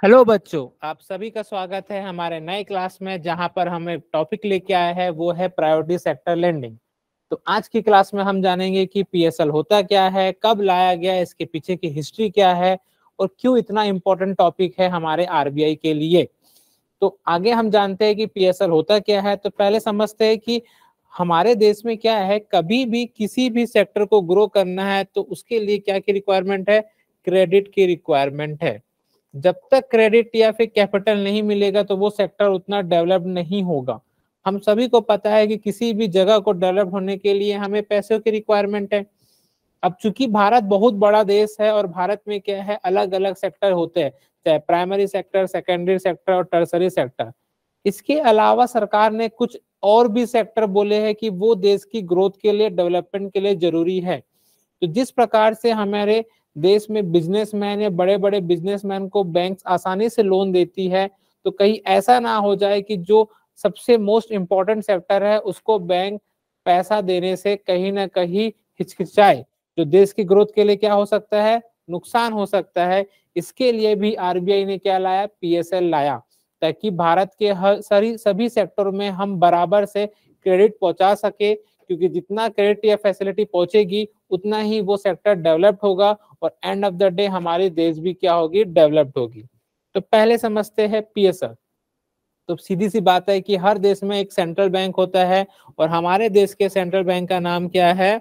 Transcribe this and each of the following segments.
Hello बच्चों, आप सभी का स्वागत है हमारे नए क्लास में, जहां पर हमें टॉपिक लेके आया है वो है प्रायोरिटी सेक्टर लेंडिंग। तो आज की क्लास में हम जानेंगे कि पीएसएल होता क्या है, कब लाया गया, इसके पीछे की हिस्ट्री क्या है और क्यों इतना इम्पोर्टेंट टॉपिक है हमारे आरबीआई के लिए। तो आगे हम जानते हैं कि पीएसएल होता क्या है। तो पहले समझते हैं कि हमारे देश में क्या है, कभी भी किसी भी सेक्टर को ग्रो करना है तो उसके लिए क्या की रिक्वायरमेंट है, क्रेडिट की रिक्वायरमेंट है। जब तक क्रेडिट या फिर कैपिटल नहीं मिलेगा तो वो सेक्टर उतना डेवलप नहीं होगा। हम सभी को पता है कि किसी भी जगह को डेवलप होने के लिए हमें पैसों की रिक्वायरमेंट है। अब चूंकि भारत बहुत बड़ा देश है और भारत में क्या है, अलग अलग सेक्टर होते हैं, चाहे प्राइमरी सेक्टर, सेकेंडरी सेक्टर और टर्सरी सेक्टर। इसके अलावा सरकार ने कुछ और भी सेक्टर बोले हैं कि वो देश की ग्रोथ के लिए, डेवलपमेंट के लिए जरूरी है। तो जिस प्रकार से हमारे देश में बिजनेसमैन या बड़े बड़े बिजनेसमैन को बैंक आसानी से लोन देती है, तो कहीं ऐसा ना हो जाए कि जो सबसे मोस्ट इम्पोर्टेंट सेक्टर है उसको बैंक पैसा देने से कहीं ना कहीं हिचकिचाए, जो देश की ग्रोथ के लिए क्या हो सकता है, नुकसान हो सकता है। इसके लिए भी आरबीआई ने क्या लाया, पीएसएल लाया, ताकि भारत के हर सभी सेक्टर में हम बराबर से क्रेडिट पहुंचा सके, क्योंकि जितना क्रेडिट या फैसिलिटी पहुंचेगी उतना ही वो सेक्टर डेवलप्ड होगा और एंड ऑफ द डे हमारी देश भी क्या होगी, डेवलप्ड होगी। तो पहले समझते हैं पीएसएल। तो सीधी सी बात है कि हर देश में एक सेंट्रल बैंक होता है और हमारे देश के सेंट्रल बैंक का नाम क्या है,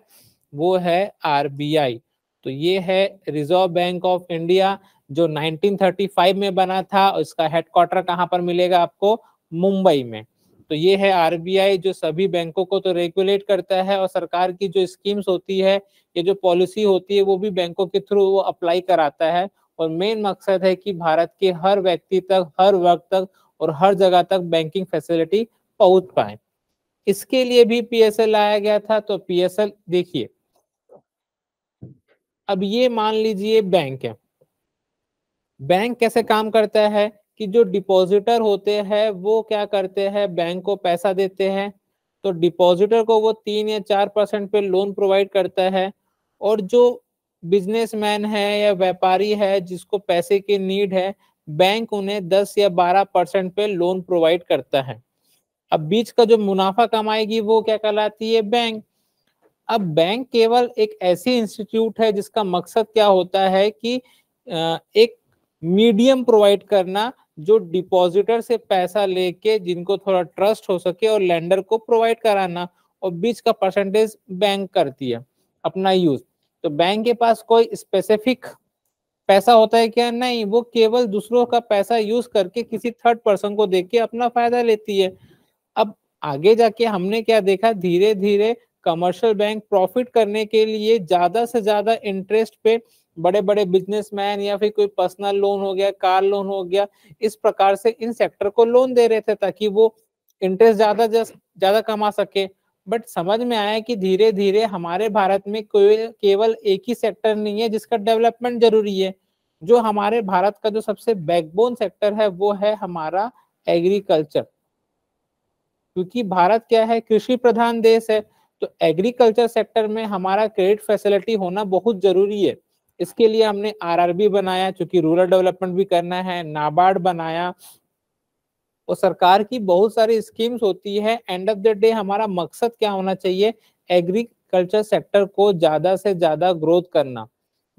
वो है आरबीआई। तो ये है रिजर्व बैंक ऑफ इंडिया, जो 1935 में बना था। इसका हेडक्वार्टर कहाँ पर मिलेगा आपको, मुंबई में। तो ये है आरबीआई, जो सभी बैंकों को तो रेगुलेट करता है और सरकार की जो स्कीम्स होती है, ये जो पॉलिसी होती है, वो भी बैंकों के थ्रू वो अप्लाई कराता है। और मेन मकसद है कि भारत के हर व्यक्ति तक, हर वर्ग तक और हर जगह तक बैंकिंग फैसिलिटी पहुंच पाए। इसके लिए भी पीएसएल लाया गया था। तो पीएसएल देखिए, अब ये मान लीजिए बैंक है। बैंक कैसे काम करता है कि जो डिपॉजिटर होते हैं वो क्या करते हैं, बैंक को पैसा देते हैं। तो डिपॉजिटर को वो 3 या 4% पे लोन प्रोवाइड करता है, और जो बिजनेसमैन है या व्यापारी है जिसको पैसे की नीड है, बैंक उन्हें 10 या 12% पे लोन प्रोवाइड करता है। अब बीच का जो मुनाफा कमाएगी वो क्या कहलाती है, बैंक। अब बैंक केवल एक ऐसी इंस्टीट्यूट है जिसका मकसद क्या होता है कि एक मीडियम प्रोवाइड करना, जो डिपॉजिटर से पैसा लेके जिनको थोड़ा ट्रस्ट हो सके और लेंडर को प्रोवाइड कराना, और बीच का परसेंटेज बैंक करती है अपना यूज। तो बैंक के पास कोई स्पेसिफिक पैसा होता है क्या, नहीं, वो केवल दूसरों का पैसा यूज करके किसी थर्ड पर्सन को देके अपना फायदा लेती है। अब आगे जाके हमने क्या देखा, धीरे धीरे कमर्शियल बैंक प्रॉफिट करने के लिए ज्यादा से ज्यादा इंटरेस्ट पे बड़े बड़े बिजनेसमैन या फिर कोई पर्सनल लोन हो गया, कार लोन हो गया, इस प्रकार से इन सेक्टर को लोन दे रहे थे ताकि वो इंटरेस्ट ज्यादा ज्यादा कमा सके। बट समझ में आया कि धीरे धीरे हमारे भारत में कोई केवल एक ही सेक्टर नहीं है जिसका डेवलपमेंट जरूरी है। जो हमारे भारत का जो सबसे बैकबोन सेक्टर है वो है हमारा एग्रीकल्चर, क्योंकि भारत क्या है, कृषि प्रधान देश है। तो एग्रीकल्चर सेक्टर में हमारा क्रेडिट फैसिलिटी होना बहुत जरूरी है। इसके लिए हमने आरआरबी बनाया, क्योंकि रूरल डेवलपमेंट भी करना है, नाबार्ड बनाया, और सरकार की बहुत सारी स्कीम्स होती है। एंड ऑफ द डे हमारा मकसद क्या होना चाहिए, एग्रीकल्चर सेक्टर को ज्यादा से ज्यादा ग्रोथ करना।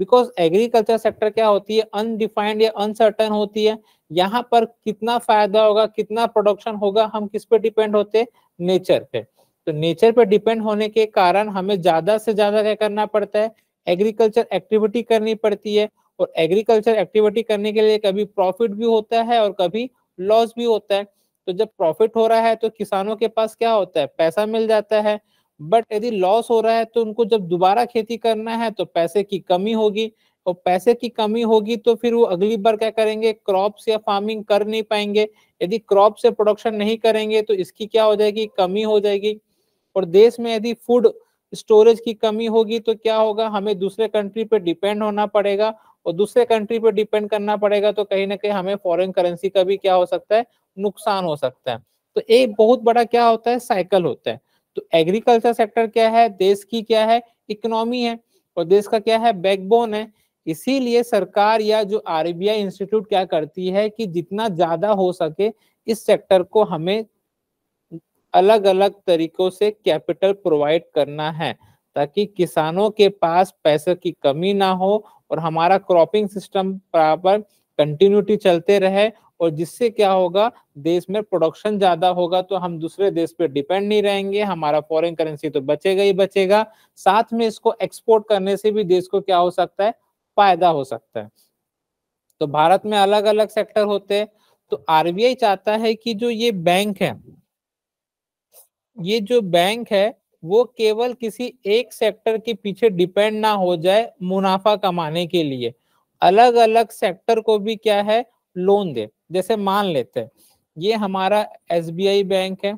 बिकॉज एग्रीकल्चर सेक्टर क्या होती है, अनडिफाइंड या अनसर्टन होती है। यहाँ पर कितना फायदा होगा, कितना प्रोडक्शन होगा, हम किस पे डिपेंड होते, नेचर पे। तो नेचर पे डिपेंड होने के कारण हमें ज्यादा से ज्यादा क्या करना पड़ता है, एग्रीकल्चर एक्टिविटी करनी पड़ती है। और एग्रीकल्चर एक्टिविटी करने के लिए कभी प्रॉफिट भी होता है और कभी लॉस भी होता है। तो जब प्रॉफिट हो रहा है तो किसानों के पास क्या होता है, पैसा मिल जाता है। बट यदि लॉस हो रहा है तो उनको जब दोबारा खेती करना है तो पैसे की कमी होगी, और पैसे की कमी होगी तो फिर वो अगली बार क्या करेंगे, क्रॉप्स या फार्मिंग कर नहीं पाएंगे। यदि क्रॉप से प्रोडक्शन नहीं करेंगे तो इसकी क्या हो जाएगी, कमी हो जाएगी। और देश में यदि फूड स्टोरेज की कमी होगी तो क्या होगा, हमें दूसरे कंट्री पे डिपेंड होना पड़ेगा, और दूसरे कंट्री पे डिपेंड करना पड़ेगा तो कहीं ना कहीं हमें फॉरेन करेंसी का भी क्या हो सकता है, नुकसान हो सकता है। तो एक बहुत बड़ा क्या होता है, साइकिल होता है। तो एग्रीकल्चर सेक्टर क्या है, देश की क्या है, इकोनॉमी है, और देश का क्या है, बैकबोन है। इसीलिए सरकार या जो आरबीआई इंस्टीट्यूट क्या करती है कि जितना ज्यादा हो सके इस सेक्टर को हमें अलग अलग तरीकों से कैपिटल प्रोवाइड करना है, ताकि किसानों के पास पैसे की कमी ना हो और हमारा क्रॉपिंग सिस्टम बराबर कंटिन्यूटी चलते रहे, और जिससे क्या होगा, देश में प्रोडक्शन ज्यादा होगा तो हम दूसरे देश पे डिपेंड नहीं रहेंगे, हमारा फॉरेन करेंसी तो बचेगा ही बचेगा, साथ में इसको एक्सपोर्ट करने से भी देश को क्या हो सकता है, फायदा हो सकता है। तो भारत में अलग अलग सेक्टर होते हैं। तो आरबीआई चाहता है कि जो ये बैंक है, ये जो बैंक है वो केवल किसी एक सेक्टर के पीछे डिपेंड ना हो जाए मुनाफा कमाने के लिए, अलग अलग सेक्टर को भी क्या है, लोन दे। जैसे मान लेते हैं ये हमारा एसबीआई बैंक है,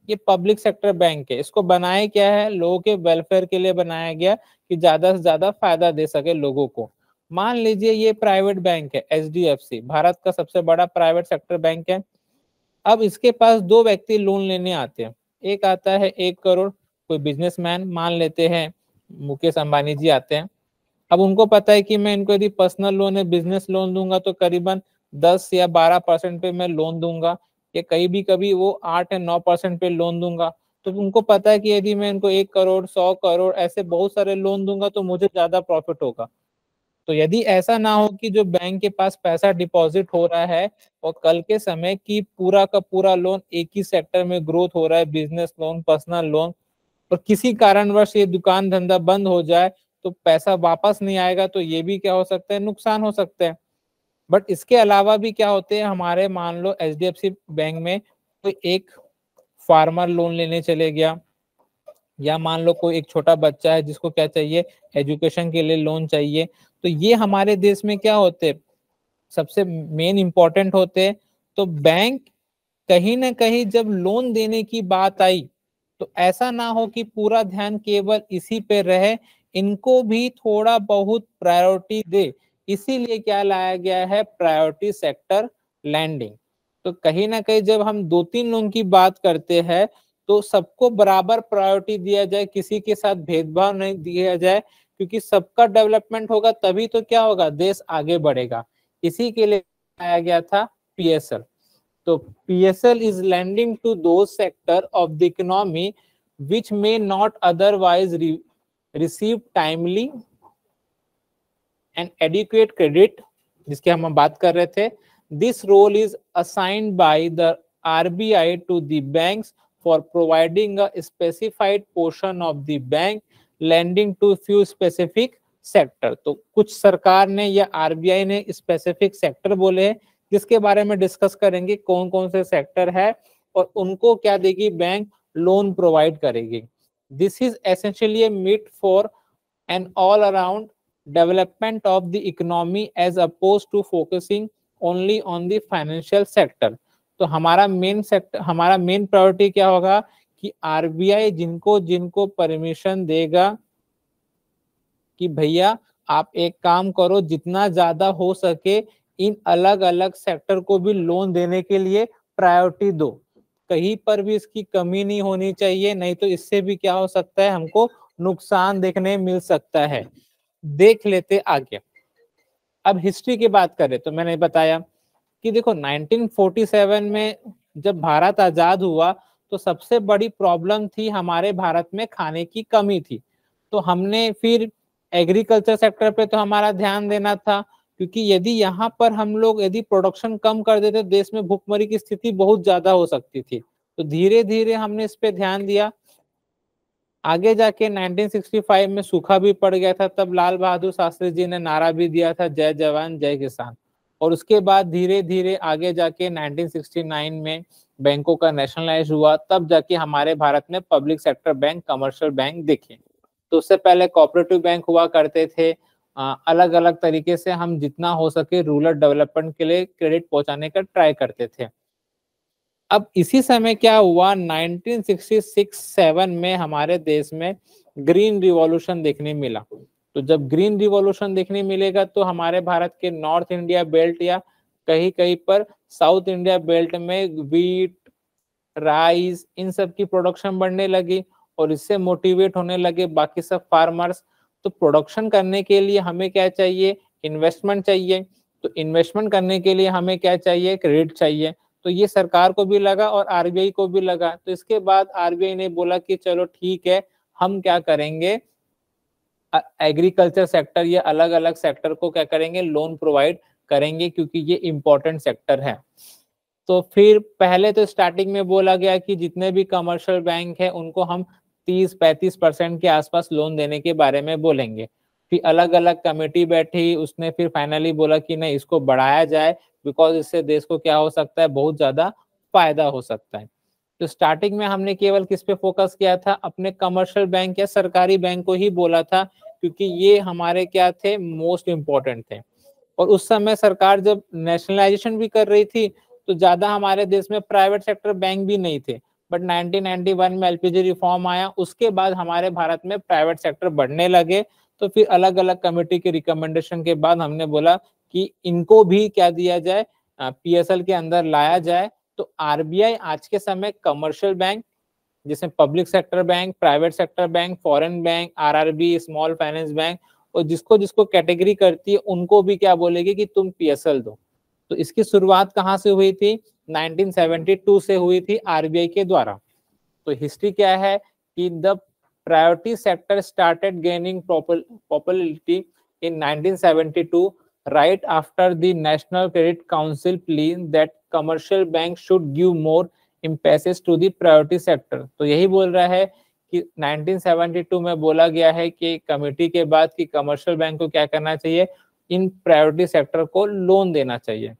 ये पब्लिक सेक्टर बैंक है, इसको बनाया क्या है, लोगों के वेलफेयर के लिए बनाया गया कि ज्यादा से ज्यादा फायदा दे सके लोगों को। मान लीजिए ये प्राइवेट बैंक है, एचडीएफसी भारत का सबसे बड़ा प्राइवेट सेक्टर बैंक है। अब इसके पास दो व्यक्ति लोन लेने आते हैं, एक आता है 1 करोड़, कोई बिजनेसमैन मान लेते हैं मुकेश अंबानी जी आते हैं। अब उनको पता है कि मैं इनको यदि पर्सनल लोन है, बिजनेस लोन दूंगा तो करीबन 10 या 12% पे मैं लोन दूंगा, या कहीं भी कभी वो 8 या 9% पे लोन दूंगा। तो उनको पता है कि यदि मैं इनको 1 करोड़ 100 करोड़ ऐसे बहुत सारे लोन दूंगा तो मुझे ज्यादा प्रॉफिट होगा। तो यदि ऐसा ना हो कि जो बैंक के पास पैसा डिपॉजिट हो रहा है और कल के समय की पूरा का पूरा लोन एक ही सेक्टर में ग्रोथ हो रहा है, बिजनेस लोन, पर्सनल लोन, और किसी कारणवश ये दुकान धंधा बंद हो जाए तो पैसा वापस नहीं आएगा, तो ये भी क्या हो सकता है, नुकसान हो सकता है। बट इसके अलावा भी क्या होते हैं हमारे, मान लो एचडीएफसी बैंक में कोई एक फार्मर लोन लेने चले गया, या मान लो कोई एक छोटा बच्चा है जिसको क्या चाहिए, एजुकेशन के लिए लोन चाहिए, तो ये हमारे देश में क्या होते, सबसे मेन इंपॉर्टेंट होते। तो बैंक कहीं ना कहीं जब लोन देने की बात आई तो ऐसा ना हो कि पूरा ध्यान केवल इसी पे रहे, इनको भी थोड़ा बहुत प्रायोरिटी दे। इसीलिए क्या लाया गया है, प्रायोरिटी सेक्टर लैंडिंग। तो कहीं ना कहीं जब हम 2-3 लोगों की बात करते हैं तो सबको बराबर प्रायोरिटी दिया जाए, किसी के साथ भेदभाव नहीं दिया जाए, क्योंकि सबका डेवलपमेंट होगा तभी तो क्या होगा, देश आगे बढ़ेगा। इसी के लिए आया गया था पीएसएल। तो PSL is lending to those sector of the economy which may not otherwise receive timely and adequate credit, जिसके हम बात कर रहे थे। This role is assigned by the RBI to the banks for providing a specified portion of the bank lending to few specific sector। तो कुछ सरकार ने या आरबीआई ने स्पेसिफिक सेक्टर बोले हैं, जिसके बारे में डिस्कस करेंगे कौन कौन से सेक्टर है और उनको क्या देगी, बैंक लोन प्रोवाइड करेगी। This is essentially meant for an all around development of the economy as opposed to focusing only on the financial sector. तो हमारा मेन सेक्टर, हमारा मेन प्रायोरिटी क्या होगा कि आरबीआई जिनको जिनको परमिशन देगा कि भैया आप एक काम करो, जितना ज्यादा हो सके इन अलग अलग सेक्टर को भी लोन देने के लिए प्रायोरिटी दो, कहीं पर भी इसकी कमी नहीं होनी चाहिए, नहीं तो इससे भी क्या हो सकता है, हमको नुकसान देखने मिल सकता है। देख लेते आगे। अब हिस्ट्री की बात करें तो मैंने बताया कि देखो 1947 में जब भारत आजाद हुआ तो सबसे बड़ी प्रॉब्लम थी हमारे भारत में खाने की कमी थी। तो हमने फिर एग्रीकल्चर सेक्टर पे तो हमारा ध्यान देना था, क्योंकि यदि यहाँ पर हम लोग यदि प्रोडक्शन कम कर देते देश में भूखमरी की स्थिति बहुत ज्यादा हो सकती थी। तो धीरे धीरे हमने इस पे ध्यान दिया। आगे जाके 1965 में सूखा भी पड़ गया था, तब लाल बहादुर शास्त्री जी ने नारा भी दिया था, जय जवान जय किसान। और उसके बाद धीरे धीरे आगे जाके 1969 में बैंकों का नेशनलाइज हुआ, तब जाके हमारे भारत में public sector bank, commercial bank दिखे। तो उससे पहले कोऑपरेटिव बैंक हुआ करते थे। अलग अलग तरीके से हम जितना हो सके रूरल डेवलपमेंट के लिए क्रेडिट पहुंचाने का ट्राई करते थे। अब इसी समय क्या हुआ, 1966-7 में हमारे देश में ग्रीन रिवॉल्यूशन देखने मिला। तो जब ग्रीन रिवॉल्यूशन देखने मिलेगा तो हमारे भारत के नॉर्थ इंडिया बेल्ट या कहीं कहीं पर साउथ इंडिया बेल्ट में वीट, राइस, इन सब की प्रोडक्शन बढ़ने लगी और इससे मोटिवेट होने लगे बाकी सब फार्मर्स। तो प्रोडक्शन करने के लिए हमें क्या चाहिए, इन्वेस्टमेंट चाहिए, तो इन्वेस्टमेंट करने के लिए हमें क्या चाहिए, क्रेडिट चाहिए। तो ये सरकार को भी लगा और आरबीआई को भी लगा। तो इसके बाद आरबीआई ने बोला कि चलो ठीक है, हम क्या करेंगे, एग्रीकल्चर सेक्टर या अलग अलग सेक्टर को क्या करेंगे, लोन प्रोवाइड करेंगे, क्योंकि ये इंपॉर्टेंट सेक्टर है। तो फिर पहले तो स्टार्टिंग में बोला गया कि जितने भी कमर्शियल बैंक है उनको हम 30-35% के आसपास लोन देने के बारे में बोलेंगे। फिर अलग अलग कमेटी बैठी, उसने फिर फाइनली बोला कि नहीं, इसको बढ़ाया जाए, बिकॉज इससे देश को क्या हो सकता है, बहुत ज्यादा फायदा हो सकता है। तो स्टार्टिंग में हमने केवल किस पे फोकस किया था, अपने कमर्शियल बैंक या सरकारी बैंक को ही बोला था, क्योंकि ये हमारे क्या थे, मोस्ट इम्पोर्टेंट थे। और उस समय सरकार जब नेशनलाइजेशन भी कर रही थी, तो ज्यादा हमारे देश में प्राइवेट सेक्टर बैंक भी नहीं थे। बट 1991 में एलपीजी रिफॉर्म आया, उसके बाद हमारे भारत में प्राइवेट सेक्टर बढ़ने लगे। तो फिर अलग अलग कमेटी के रिकमेंडेशन के बाद हमने बोला कि इनको भी क्या दिया जाए, पीएसएल के अंदर लाया जाए। तो आरबीआई आज के समय कमर्शियल बैंक, जिसमें public sector bank, private sector bank, foreign bank, RRB, small finance bank, और जिसको जिसको कैटेगरी करती है उनको भी क्या बोलेगी कि तुम पीएसएल दो। तो इसकी शुरुआत कहाँ से हुई थी, 1972 से हुई थी आरबीआई के द्वारा। तो हिस्ट्री क्या है कि the priority sector started gaining popularity in 1972 right after the National Credit Council plea that commercial banks should give more emphasis to the priority sector। तो यही बोल रहा है कि 1972 में बोला गया है कि कमेटी के बाद कि कमर्शियल बैंक को क्या करना चाहिए, इन प्रायोरिटी सेक्टर को लोन देना चाहिए।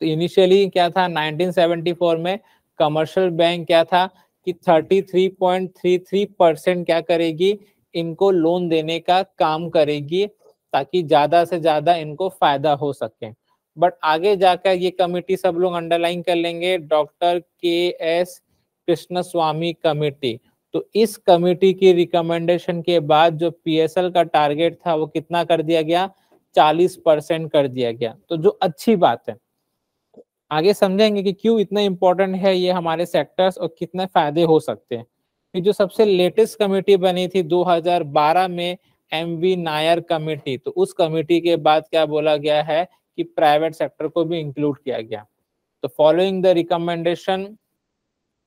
तो इनिशियली क्या था, 1974 में कमर्शियल बैंक क्या था कि 33.33% क्या करेगी, इनको लोन देने का काम करेगी, ताकि ज्यादा से ज्यादा इनको फायदा हो सके। बट आगे जाकर ये कमेटी सब लोग अंडरलाइन कर लेंगे, डॉक्टर के.एस. कृष्णस्वामी कमेटी। तो इस कमेटी की रिकमेंडेशन के बाद जो पीएसएल का टारगेट था वो कितना कर दिया गया, 40% कर दिया गया। तो जो अच्छी बात है, आगे समझेंगे कि क्यों इतना इंपॉर्टेंट है ये हमारे सेक्टर्स और कितने फायदे हो सकते हैं। ये जो सबसे लेटेस्ट कमेटी बनी थी 2012 में, एमवी नायर कमेटी, तो उस कमेटी के बाद क्या बोला गया है कि प्राइवेट सेक्टर को भी इंक्लूड किया गया। तो following the recommendation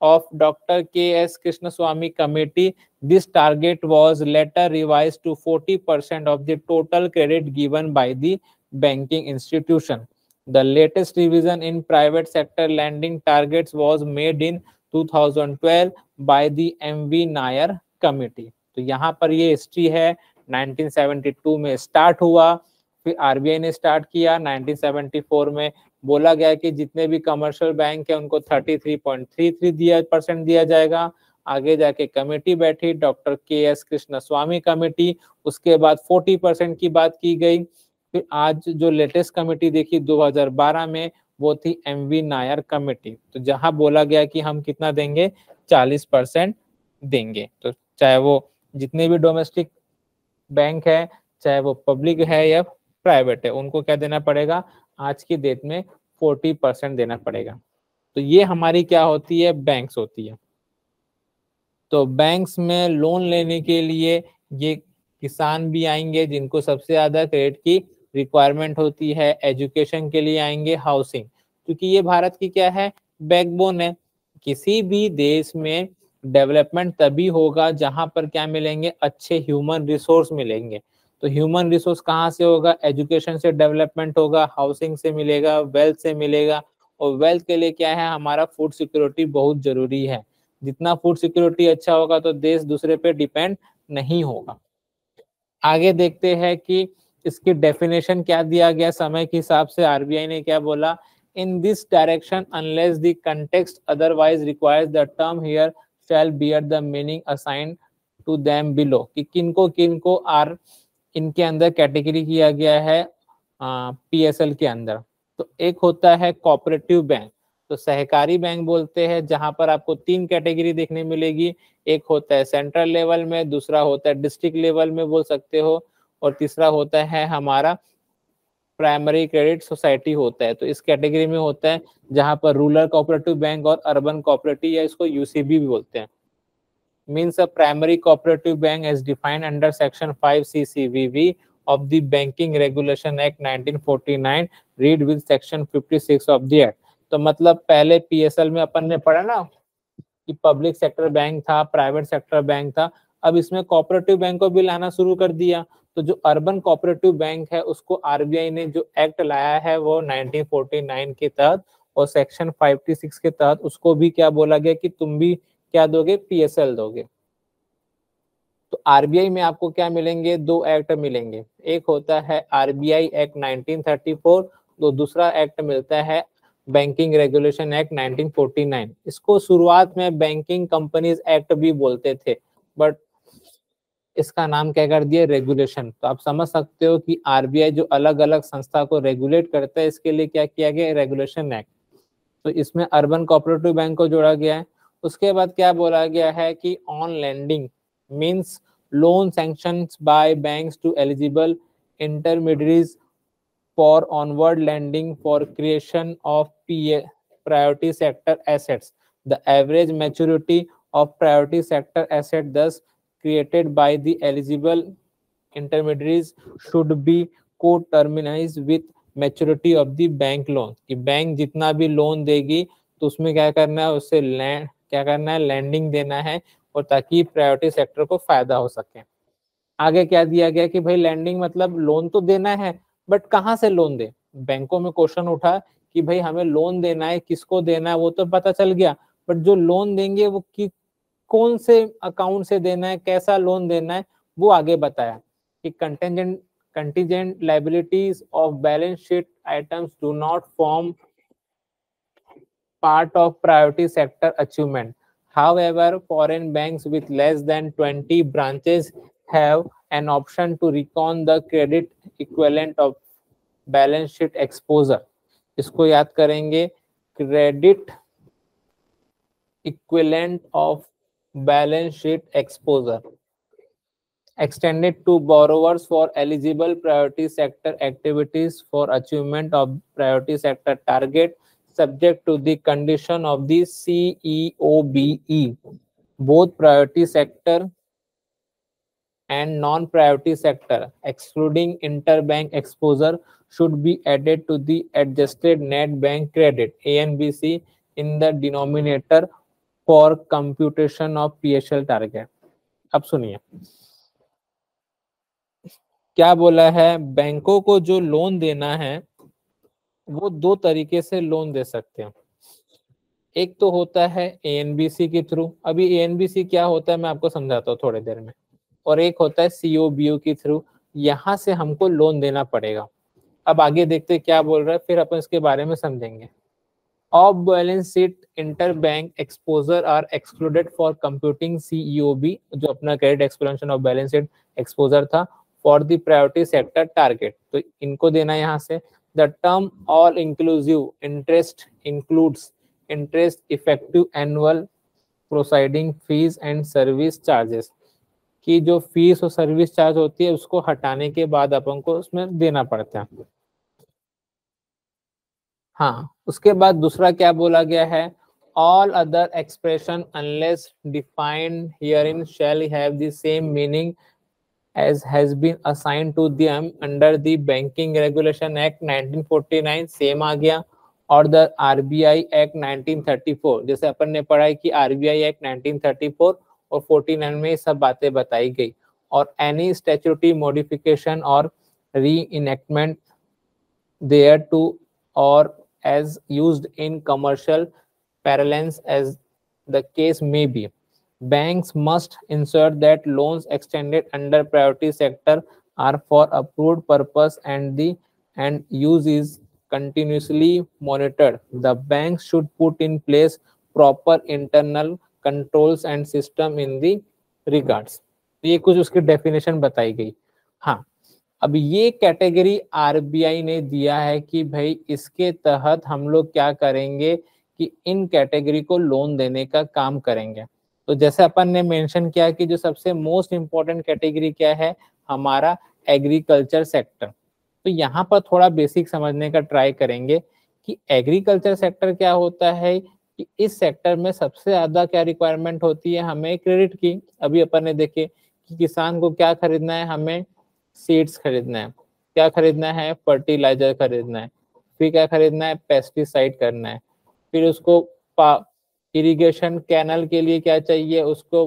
of Dr. K.S. Krishnaswamy committee, this target was later revised to 40% of the total credit given by the banking institution. The latest revision in private sector lending targets was made in 2012 by the MV Nair committee। तो यहाँ पर ये history है, 1972 में start हुआ, फिर RBI ने start किया, 1974 में बोला गया कि जितने भी कमर्शियल बैंक है उनको 33.33% दिया जाएगा। आगे जाके कमेटी बैठी, डॉक्टर के.एस. कृष्णस्वामी कमेटी, उसके बाद 40% की बात की गई। फिर आज जो लेटेस्ट कमेटी देखी 2012 में, वो थी एमवी नायर कमेटी। तो जहां बोला गया कि हम कितना देंगे, 40% देंगे। तो चाहे वो जितने भी डोमेस्टिक बैंक है, चाहे वो पब्लिक है या प्राइवेट है, उनको क्या देना पड़ेगा, आज की डेट में 40% देना पड़ेगा। तो ये हमारी क्या होती है, बैंक्स होती है। तो बैंक्स में लोन लेने के लिए ये किसान भी आएंगे जिनको सबसे ज्यादा क्रेडिट की रिक्वायरमेंट होती है, एजुकेशन के लिए आएंगे, हाउसिंग, क्योंकि ये भारत की क्या है, बैकबोन है। किसी भी देश में डेवलपमेंट तभी होगा जहां पर क्या मिलेंगे, अच्छे ह्यूमन रिसोर्स मिलेंगे। तो ह्यूमन रिसोर्स कहाँ से होगा, एजुकेशन से डेवलपमेंट होगा, हाउसिंग से मिलेगा, वेल्थ से मिलेगा। और वेल्थ के लिए क्या है, हमारा फूड सिक्योरिटी बहुत जरूरी है। जितना फूड सिक्योरिटी अच्छा होगा तो देश दूसरे पे डिपेंड नहीं होगा। आगे देखते हैं कि इसकी डेफिनेशन क्या दिया गया समय के हिसाब से। आरबीआई ने क्या बोला, in this direction unless the context otherwise requires the term here shall bear the meaning assigned to them below, कि किनको किनको आर इनके अंदर कैटेगरी किया गया है पीएसएल के अंदर। तो एक होता है कोऑपरेटिव बैंक, तो सहकारी बैंक बोलते हैं, जहां पर आपको 3 कैटेगरी देखने मिलेगी। एक होता है सेंट्रल लेवल में, दूसरा होता है डिस्ट्रिक्ट लेवल में बोल सकते हो, और तीसरा होता है हमारा प्राइमरी क्रेडिट सोसाइटी होता है। तो इस कैटेगरी में होता है जहां पर रूरल कोऑपरेटिव बैंक और अर्बन कोऑपरेटिव, या इसको यूसीबी भी बोलते हैं। Means a primary cooperative bank as defined under section 5 CCVV of the Banking Regulation Act 1949 read with section 56 of the act। तो मतलब पहले PSL में अपन ने पढ़ा ना कि पब्लिक सेक्टर बैंक था, प्राइवेट सेक्टर बैंक था, अब इसमें कोऑपरेटिव बैंक को भी लाना शुरू कर दिया। तो जो अर्बन कोऑपरेटिव बैंक है उसको आरबीआई ने जो एक्ट लाया है वो 1949 के तहत और सेक्शन 56 के तहत उसको भी क्या बोला गया कि तुम भी क्या दोगे, पीएसएल दोगे। तो आरबीआई में आपको क्या मिलेंगे, दो एक्ट मिलेंगे, एक होता है आरबीआई एक्ट 1934, तो दूसरा एक्ट मिलता है बैंकिंग रेगुलेशन एक्ट 1949। इसको शुरुआत में बैंकिंग कंपनीज एक्ट भी बोलते थे, बट इसका नाम क्या कर दिया, रेगुलेशन। तो आप समझ सकते हो कि आरबीआई जो अलग अलग संस्था को रेगुलेट करता है, इसके लिए क्या किया गया, रेगुलेशन एक्ट। तो इसमें अर्बन कोऑपरेटिव बैंक को जोड़ा गया है। उसके बाद क्या बोला गया है कि on lending means loan sanctions by banks to eligible intermediaries for onward lending for creation of priority sector assets. The average maturity of priority sector asset thus created by the eligible intermediaries should be co-terminized with maturity of the bank loan। कि bank जितना भी loan देगी तो उसमें क्या करना है, उससे क्या करना है, लैंडिंग देना है, और ताकि प्रायोरिटी सेक्टर को फायदा हो सके। आगे क्या दिया गया कि भाई लैंडिंग मतलब लोन तो देना है, बट कहाँ से लोन दे। बैंकों में क्वेश्चन उठा कि भाई हमें लोन देना है, किसको देना है वो तो पता चल गया, बट जो लोन देंगे वो कौन से अकाउंट से देना है, कैसा लोन देना है, वो आगे बताया कि contingent liabilities of balance sheet items do not form part of priority sector achievement. However, foreign banks with less than 20 branches have an option to recon the credit equivalent of balance sheet exposure। इसको याद करेंगे, credit equivalent of balance sheet exposure extended to borrowers for eligible priority sector activities for achievement of priority sector target subject to the condition of the CEOBE। Both priority sector and non-priority sector excluding interbank exposure should be added to the adjusted net bank credit ANBC in the denominator for computation of PSL target. अब सुनिए क्या बोला है, बैंकों को जो loan देना है वो दो तरीके से लोन दे सकते हैं। एक तो होता है एएनबीसी के थ्रू, अभी एएनबीसी क्या होता है मैं आपको समझाता हूँ थोड़ी देर में, और एक होता है सीओबीयू के थ्रू, यहाँ से हमको लोन देना पड़ेगा। अब आगे देखते क्या बोल रहा है, फिर अपन इसके बारे में समझेंगे। Off balance sheet interbank exposure are excluded for computing CEOB, जो अपना credit expansion off balance sheet exposure था, for the priority sector target, तो इनको देना यहाँ से। The term all inclusive interest includes interest effective annual proceeding fees and service charges, की जो फीस और सर्विस चार्ज होती है उसको हटाने के बाद अपन को उसमें देना पड़ता है। हाँ, उसके बाद दूसरा क्या बोला गया है, all other expression unless defined herein shall have the same meaning as has been assigned to them under the Banking Regulation Act 1949, same आ गया। और द आरबीआई एक्ट 1934, जैसे अपन ने पढ़ा है कि आरबीआई एक्ट 1934 और 49 में सब बातें बताई गई। और एनी स्टैट्यूटरी मॉडिफिकेशन और री इनेक्टमेंट देयर टू और as used in commercial parlance as the case may be, banks must ensure that loans extended under priority sector are for approved purpose and use is continuously monitored। The banks should put in place proper internal controls and system in the regards। ये कुछ उसकी definition बताई गई। हाँ, अब ये category RBI ने दिया है कि भाई इसके तहत हम लोग क्या करेंगे कि इन कैटेगरी को लोन देने का काम करेंगे। तो जैसे अपन ने मेंशन किया कि जो सबसे मोस्ट इम्पोर्टेंट कैटेगरी क्या है, हमारा एग्रीकल्चर सेक्टर। तो यहाँ पर थोड़ा बेसिक समझने का ट्राई करेंगे कि एग्रीकल्चर सेक्टर क्या होता है, कि इस सेक्टर में सबसे ज्यादा क्या रिक्वायरमेंट होती है, हमें क्रेडिट की। अभी अपन ने देखे कि किसान को क्या खरीदना है, हमें सीड्स खरीदना है, क्या खरीदना है, फर्टिलाइजर खरीदना है, फिर क्या खरीदना है, पेस्टिसाइड करना है, फिर उसको इरिगेशन कैनल के लिए क्या चाहिए, उसको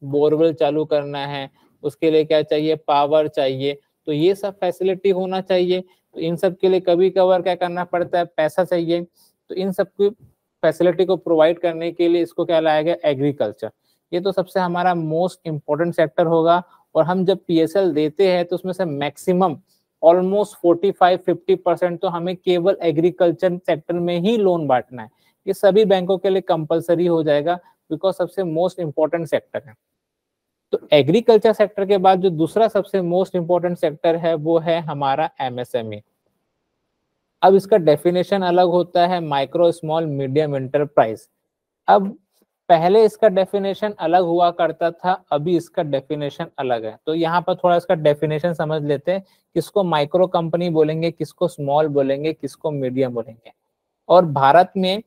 बोरवेल चालू करना है, उसके लिए क्या चाहिए, पावर चाहिए। तो ये सब फैसिलिटी होना चाहिए। तो इन सब के लिए कभी कभार क्या करना पड़ता है, पैसा चाहिए। तो इन सब की फैसिलिटी को प्रोवाइड करने के लिए इसको क्या लाया गया, एग्रीकल्चर। ये तो सबसे हमारा मोस्ट इम्पोर्टेंट सेक्टर होगा। और हम जब पीएसएल देते हैं तो उसमें से मैक्सिमम ऑलमोस्ट 45-50% तो हमें केवल एग्रीकल्चर सेक्टर में ही लोन बांटना है। ये सभी बैंकों के लिए कंपलसरी हो जाएगा, बिकॉज सबसे मोस्ट इम्पोर्टेंट सेक्टर है। तो एग्रीकल्चर सेक्टर के बाद जो दूसरा सबसे मोस्ट इम्पोर्टेंट सेक्टर है वो है हमारा एमएसएमई। अब इसका डेफिनेशन अलग होता है, माइक्रो स्मॉल मीडियम एंटरप्राइज। अब पहले इसका डेफिनेशन अलग हुआ करता था, अभी इसका डेफिनेशन अलग है। तो यहाँ पर थोड़ा इसका डेफिनेशन समझ लेते हैं, किसको माइक्रो कंपनी बोलेंगे, किसको स्मॉल बोलेंगे, किसको मीडियम बोलेंगे। और भारत में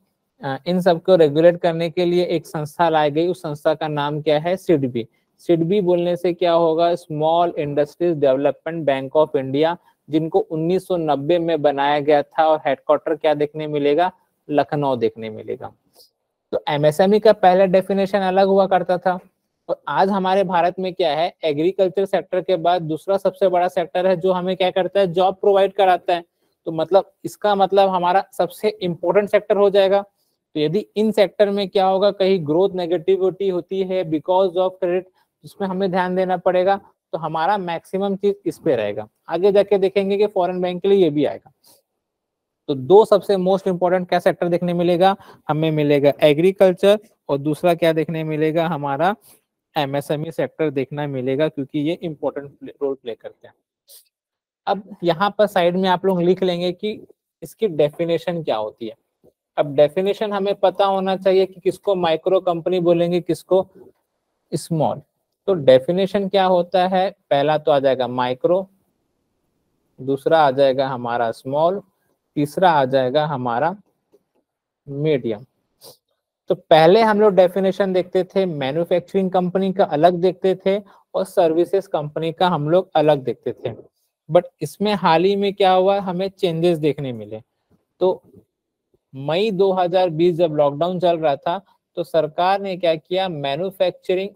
इन सबको रेगुलेट करने के लिए एक संस्था लाई गई, उस संस्था का नाम क्या है, सिडबी। सिडबी बोलने से क्या होगा, small industries development bank of India, जिनको 1990 में बनाया गया था। और हेडक्वार्टर क्या देखने मिलेगा, लखनऊ देखने मिलेगा। तो एमएसएमई का पहले डेफिनेशन अलग हुआ करता था। और आज हमारे भारत में क्या है, एग्रीकल्चर सेक्टर के बाद दूसरा सबसे बड़ा सेक्टर है जो हमें क्या करता है, जॉब प्रोवाइड कराता है। तो मतलब इसका मतलब हमारा सबसे इंपॉर्टेंट सेक्टर हो जाएगा। तो यदि इन सेक्टर में क्या होगा, कहीं ग्रोथ नेगेटिविटी होती है बिकॉज ऑफ क्रेडिट, जिसमें हमें ध्यान देना पड़ेगा। तो हमारा मैक्सिमम चीज इस पे रहेगा। आगे जाके देखेंगे कि फॉरेन बैंक के लिए ये भी आएगा। तो दो सबसे मोस्ट इंपॉर्टेंट क्या सेक्टर देखने मिलेगा, हमें मिलेगा एग्रीकल्चर, और दूसरा क्या देखने मिलेगा, हमारा एमएसएमई सेक्टर देखना मिलेगा, क्योंकि ये इंपॉर्टेंट रोल प्ले करते हैं। अब यहाँ पर साइड में आप लोग लिख लेंगे कि इसकी डेफिनेशन क्या होती है। अब डेफिनेशन हमें पता होना चाहिए कि किसको माइक्रो कंपनी बोलेंगे, किसको स्मॉल। तो डेफिनेशन क्या होता है, पहला तो आ जाएगा माइक्रो, दूसरा आ जाएगा हमारा स्मॉल, तीसरा आ जाएगा हमारा मीडियम। तो पहले हम लोग डेफिनेशन देखते थे, मैन्युफैक्चरिंग कंपनी का अलग देखते थे और सर्विसेज कंपनी का हम लोग अलग देखते थे। बट इसमें हाल ही में क्या हुआ, हमें चेंजेस देखने मिले। तो मई 2020 जब लॉकडाउन चल रहा था, तो सरकार ने क्या किया, मैन्युफैक्चरिंग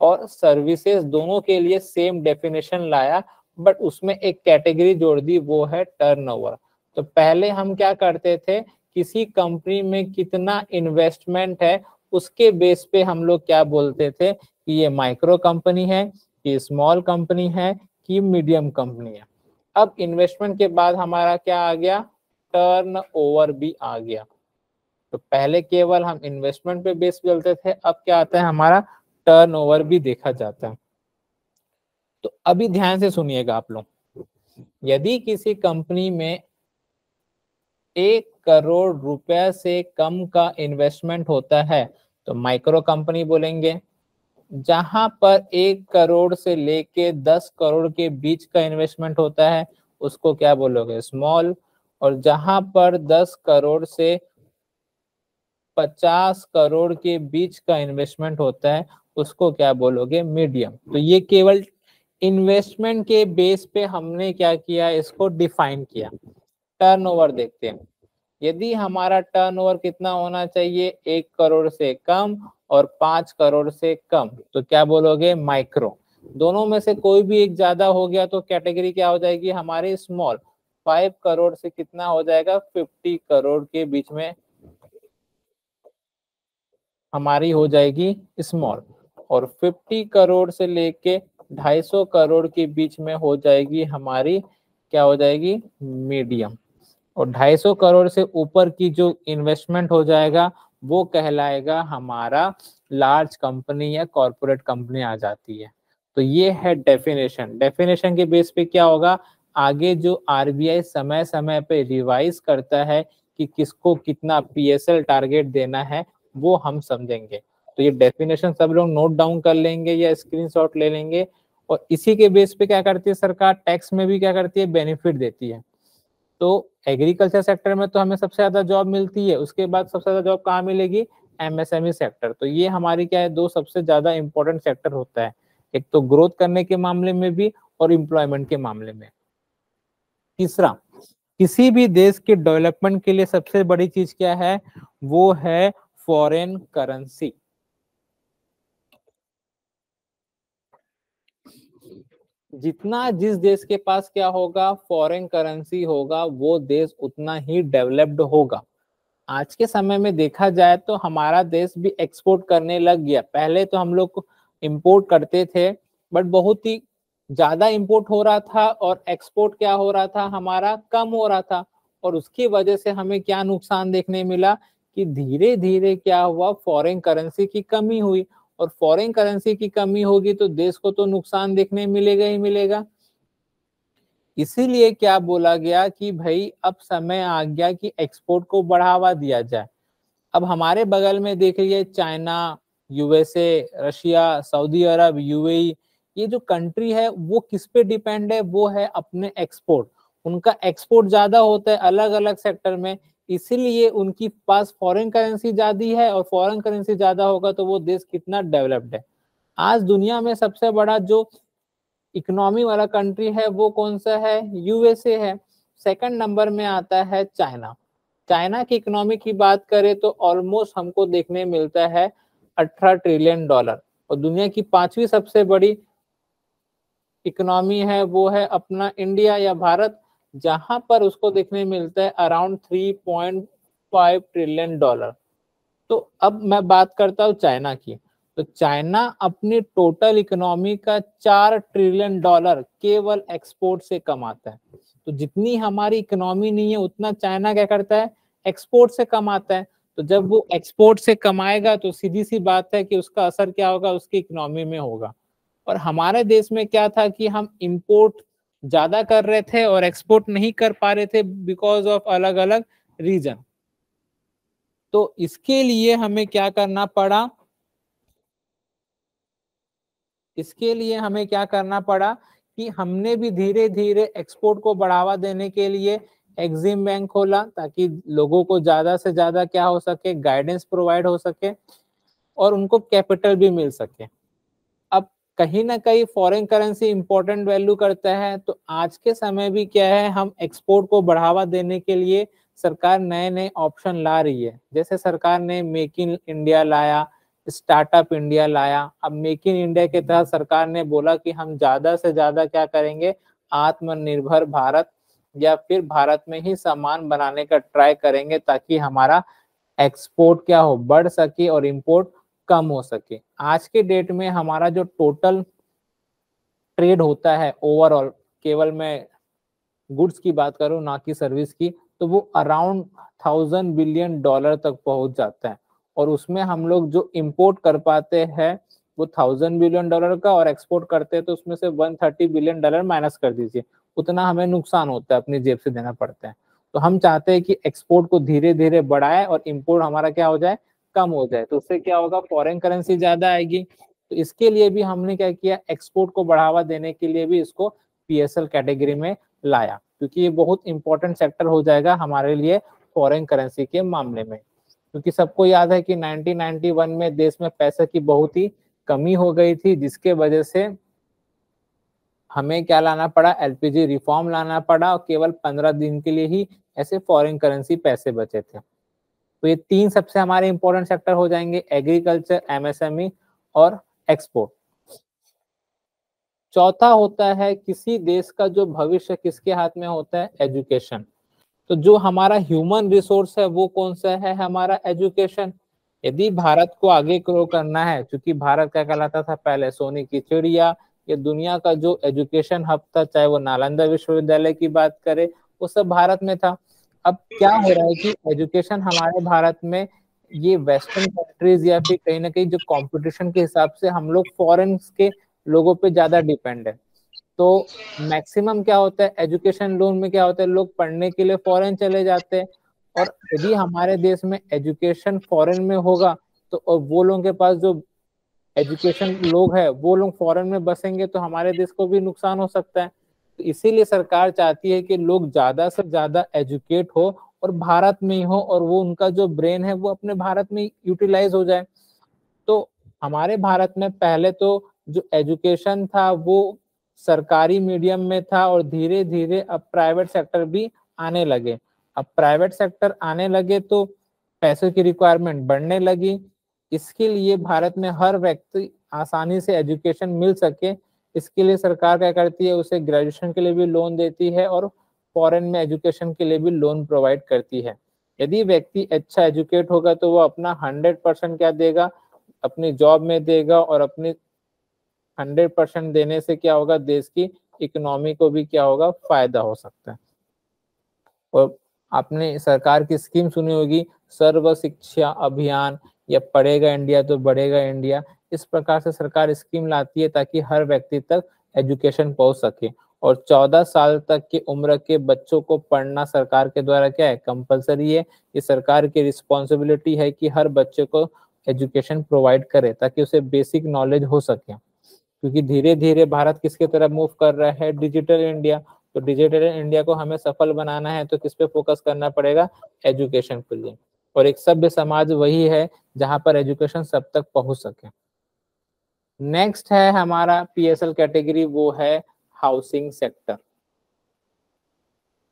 और सर्विसेज दोनों के लिए सेम डेफिनेशन लाया, बट उसमें एक कैटेगरी जोड़ दी, वो है टर्नओवर। तो पहले हम क्या करते थे, किसी कंपनी में कितना इन्वेस्टमेंट है उसके बेस पे हम लोग क्या बोलते थे कि ये माइक्रो कंपनी है, कि स्मॉल कंपनी है, कि मीडियम कंपनी है। अब इन्वेस्टमेंट के बाद हमारा क्या आ गया, टर्नओवर भी आ गया। तो पहले केवल हम इन्वेस्टमेंट पे बेस चलते थे, अब क्या आता है, हमारा टर्नओवर भी देखा जाता है। तो अभी ध्यान से सुनिएगा आप लोग, यदि किसी कंपनी में 1 करोड़ रुपए से कम का इन्वेस्टमेंट होता है तो माइक्रो कंपनी बोलेंगे। जहां पर 1 करोड़ से लेके 10 करोड़ के बीच का इन्वेस्टमेंट होता है उसको क्या बोलोगे, स्मॉल। और जहां पर 10 करोड़ से 50 करोड़ के बीच का इन्वेस्टमेंट होता है उसको क्या बोलोगे, मीडियम। तो ये केवल इन्वेस्टमेंट के बेस पे हमने क्या किया, इसको डिफाइन किया। टर्नओवर देखते हैं, यदि हमारा टर्नओवर कितना होना चाहिए, 1 करोड़ से कम और 5 करोड़ से कम, तो क्या बोलोगे, माइक्रो। दोनों में से कोई भी एक ज्यादा हो गया तो कैटेगरी क्या हो जाएगी हमारी, स्मॉल। 5 करोड़ से कितना हो जाएगा, 50 करोड़ के बीच में हमारी हो जाएगी स्मॉल। और 50 करोड़ से लेके 250 करोड़ के बीच में हो जाएगी हमारी, क्या हो जाएगी, मीडियम। और 250 करोड़ से ऊपर की जो इन्वेस्टमेंट हो जाएगा वो कहलाएगा हमारा लार्ज कंपनी या कॉर्पोरेट कंपनी आ जाती है। तो ये है डेफिनेशन। डेफिनेशन के बेस पे क्या होगा, आगे जो आरबीआई समय समय पे रिवाइज करता है कि किसको कितना पीएसएल टारगेट देना है, वो हम समझेंगे। तो ये डेफिनेशन सब लोग नोट डाउन कर लेंगे या स्क्रीनशॉट ले लेंगे। और इसी के बेस पे क्या करती है सरकार, टैक्स में भी क्या करती है, बेनिफिट देती है। तो एग्रीकल्चर सेक्टर में तो हमें सबसे ज्यादा जॉब मिलती है, उसके बाद सबसे ज्यादा जॉब कहाँ मिलेगी, एमएसएमई सेक्टर। तो ये हमारी क्या है, दो सबसे ज्यादा इंपॉर्टेंट सेक्टर होता है, एक तो ग्रोथ करने के मामले में भी और एम्प्लॉयमेंट के मामले में। तीसरा, किसी भी देश के डेवलपमेंट के लिए सबसे बड़ी चीज क्या है, वो है फॉरेन करेंसी। जितना जिस देश के पास क्या होगा, फॉरेन करेंसी होगा, वो देश उतना ही डेवलप्ड होगा। आज के समय में देखा जाए तो हमारा देश भी एक्सपोर्ट करने लग गया। पहले तो हम लोग इंपोर्ट करते थे, बट बहुत ही ज्यादा इंपोर्ट हो रहा था और एक्सपोर्ट क्या हो रहा था, हमारा कम हो रहा था। और उसकी वजह से हमें क्या नुकसान देखने मिला कि धीरे धीरे क्या हुआ, फॉरेन करेंसी की कमी हुई। और फॉरेन करेंसी की कमी होगी तो देश को तो नुकसान देखने मिलेगा ही मिलेगा। इसीलिए क्या बोला गया कि भाई अब समय आ गया कि एक्सपोर्ट को बढ़ावा दिया जाए। अब हमारे बगल में देख लीजिए, चाइना, यूएसए, रशिया, सऊदी अरब, यूएई, ये जो कंट्री है वो किस पे डिपेंड है, वो है अपने एक्सपोर्ट। उनका एक्सपोर्ट ज्यादा होता है अलग अलग सेक्टर में, इसीलिए उनकी पास फॉरेन करेंसी ज्यादा है। और फॉरेन करेंसी ज्यादा होगा तो वो देश कितना डेवलप्ड है। आज दुनिया में सबसे बड़ा जो इकोनॉमी वाला कंट्री है वो कौन सा है, यूएसए है। सेकंड नंबर में आता है चाइना। चाइना की इकोनॉमी की बात करें तो ऑलमोस्ट हमको देखने मिलता है 18 ट्रिलियन डॉलर। और दुनिया की पांचवी सबसे बड़ी इकोनॉमी है वो है अपना इंडिया या भारत, जहां पर उसको देखने मिलता है अराउंड 3.5 ट्रिलियन डॉलर। तो अब मैं बात करता हूँ चाइना की। तो चाइना अपनी टोटल इकोनॉमी का 4 ट्रिलियन डॉलर केवल एक्सपोर्ट से कमाता है। तो जितनी हमारी इकोनॉमी नहीं है उतना चाइना क्या करता है, एक्सपोर्ट से कमाता है। तो जब वो एक्सपोर्ट से कमाएगा तो सीधी सी बात है कि उसका असर क्या होगा, उसकी इकोनॉमी में होगा। और हमारे देश में क्या था कि हम इंपोर्ट ज्यादा कर रहे थे और एक्सपोर्ट नहीं कर पा रहे थे बिकॉज ऑफ अलग अलग रीजन। तो इसके लिए हमें क्या करना पड़ा, इसके लिए हमें क्या करना पड़ा कि हमने भी धीरे धीरे एक्सपोर्ट को बढ़ावा देने के लिए एक्सिम बैंक खोला, ताकि लोगों को ज्यादा से ज्यादा क्या हो सके, गाइडेंस प्रोवाइड हो सके और उनको कैपिटल भी मिल सके। अब कहीं ना कहीं फॉरेन करेंसी इंपॉर्टेंट वैल्यू करता है। तो आज के समय भी क्या है, हम एक्सपोर्ट को बढ़ावा देने के लिए सरकार नए नए ऑप्शन ला रही है। जैसे सरकार ने मेक इन इंडिया लाया, स्टार्टअप इंडिया लाया। अब मेक इन इंडिया के तहत सरकार ने बोला कि हम ज्यादा से ज्यादा क्या करेंगे, आत्मनिर्भर भारत या फिर भारत में ही सामान बनाने का ट्राई करेंगे, ताकि हमारा एक्सपोर्ट क्या हो, बढ़ सके और इंपोर्ट कम हो सके। आज के डेट में हमारा जो टोटल ट्रेड होता है ओवरऑल, केवल मैं गुड्स की बात करूं ना कि सर्विस की, तो वो अराउंड 1000 बिलियन डॉलर तक पहुंच जाता है। और उसमें हम लोग जो इंपोर्ट कर पाते हैं वो 1000 बिलियन डॉलर का, और एक्सपोर्ट करते हैं तो उसमें से 130 बिलियन डॉलर माइनस कर दीजिए, उतना हमें नुकसान होता है, अपनी जेब से देना पड़ता है। तो हम चाहते हैं कि एक्सपोर्ट को धीरे धीरे बढ़ाए और इंपोर्ट हमारा क्या हो जाए, कम हो जाए। तो उससे क्या होगा, फॉरेन करेंसी ज्यादा आएगी। तो इसके लिए भी हमने क्या किया, एक्सपोर्ट को बढ़ावा देने के लिए भी इसको पीएसएल कैटेगरी में लाया, क्योंकि ये बहुत इंपॉर्टेंट सेक्टर हो जाएगा हमारे लिए फॉरेन करेंसी के मामले में। क्योंकि सबको याद है कि 1991 में देश में पैसे की बहुत ही कमी हो गई थी, जिसके वजह से हमें क्या लाना पड़ा, एलपीजी रिफॉर्म लाना पड़ा, और केवल 15 दिन के लिए ही ऐसे फॉरेन करेंसी पैसे बचे थे। तो ये तीन सबसे हमारे इंपॉर्टेंट सेक्टर हो जाएंगे, एग्रीकल्चर, एमएसएमई और एक्सपोर्ट। चौथा होता है किसी देश का जो भविष्य किसके हाथ में होता है, एजुकेशन। तो जो हमारा ह्यूमन रिसोर्स है वो कौन सा है, हमारा एजुकेशन। यदि भारत को आगे ग्रो करना है, क्योंकि भारत क्या कहलाता था पहले, सोने की चिड़िया, ये दुनिया का जो एजुकेशन हब था, चाहे वो नालंदा विश्वविद्यालय की बात करे, वो सब भारत में था। अब क्या हो रहा है कि एजुकेशन हमारे भारत में, ये वेस्टर्न कंट्रीज या फिर कहीं ना कहीं जो कंपटीशन के हिसाब से हम लोग फॉरेन के लोगों पे ज्यादा डिपेंड है। तो मैक्सिमम क्या होता है, एजुकेशन लोन में क्या होता है, लोग पढ़ने के लिए फॉरेन चले जाते हैं। और यदि हमारे देश में एजुकेशन फॉरेन में होगा तो और वो लोगों के पास जो एजुकेशन लोग है वो लोग फॉरेन में बसेंगे, तो हमारे देश को भी नुकसान हो सकता है। तो इसीलिए सरकार चाहती है कि लोग ज्यादा से ज्यादा एजुकेट हो और भारत में ही हो, और वो उनका जो ब्रेन है वो अपने भारत में यूटिलाइज हो जाए। तो हमारे भारत में पहले तो जो एजुकेशन था वो सरकारी मीडियम में था और धीरे धीरे अब प्राइवेट सेक्टर भी आने लगे। अब प्राइवेट सेक्टर आने लगे तो पैसों की रिक्वायरमेंट बढ़ने लगी। इसके लिए भारत में हर व्यक्ति आसानी से एजुकेशन मिल सके, इसके लिए सरकार क्या करती है, उसे ग्रेजुएशन के लिए भी लोन देती है और फॉरेन में एजुकेशन के लिए भी लोन प्रोवाइड करती है। यदि व्यक्ति अच्छा एजुकेट होगा तो वो अपना 100% क्या देगा, अपनी जॉब में देगा, और अपनी 100% देने से क्या होगा, देश की इकोनॉमी को भी क्या होगा, फायदा हो सकता है। और आपने सरकार की स्कीम सुनी होगी, सर्व शिक्षा अभियान या पढ़ेगा इंडिया तो बढ़ेगा इंडिया। इस प्रकार से सरकार स्कीम लाती है ताकि हर व्यक्ति तक एजुकेशन पहुंच सके। और 14 साल तक की उम्र के बच्चों को पढ़ना सरकार के द्वारा क्या है, कंपलसरी है। ये सरकार की रिस्पॉन्सिबिलिटी है कि हर बच्चे को एजुकेशन प्रोवाइड करे ताकि उसे बेसिक नॉलेज हो सके। क्योंकि धीरे धीरे भारत किसके तरफ मूव कर रहा है, डिजिटल इंडिया। तो डिजिटल इंडिया को हमें सफल बनाना है तो किस पे फोकस करना पड़ेगा, एजुकेशन के लिए। और एक सभ्य समाज वही है जहां पर एजुकेशन सब तक पहुंच सके। नेक्स्ट है हमारा पीएसएल कैटेगरी, वो है हाउसिंग सेक्टर।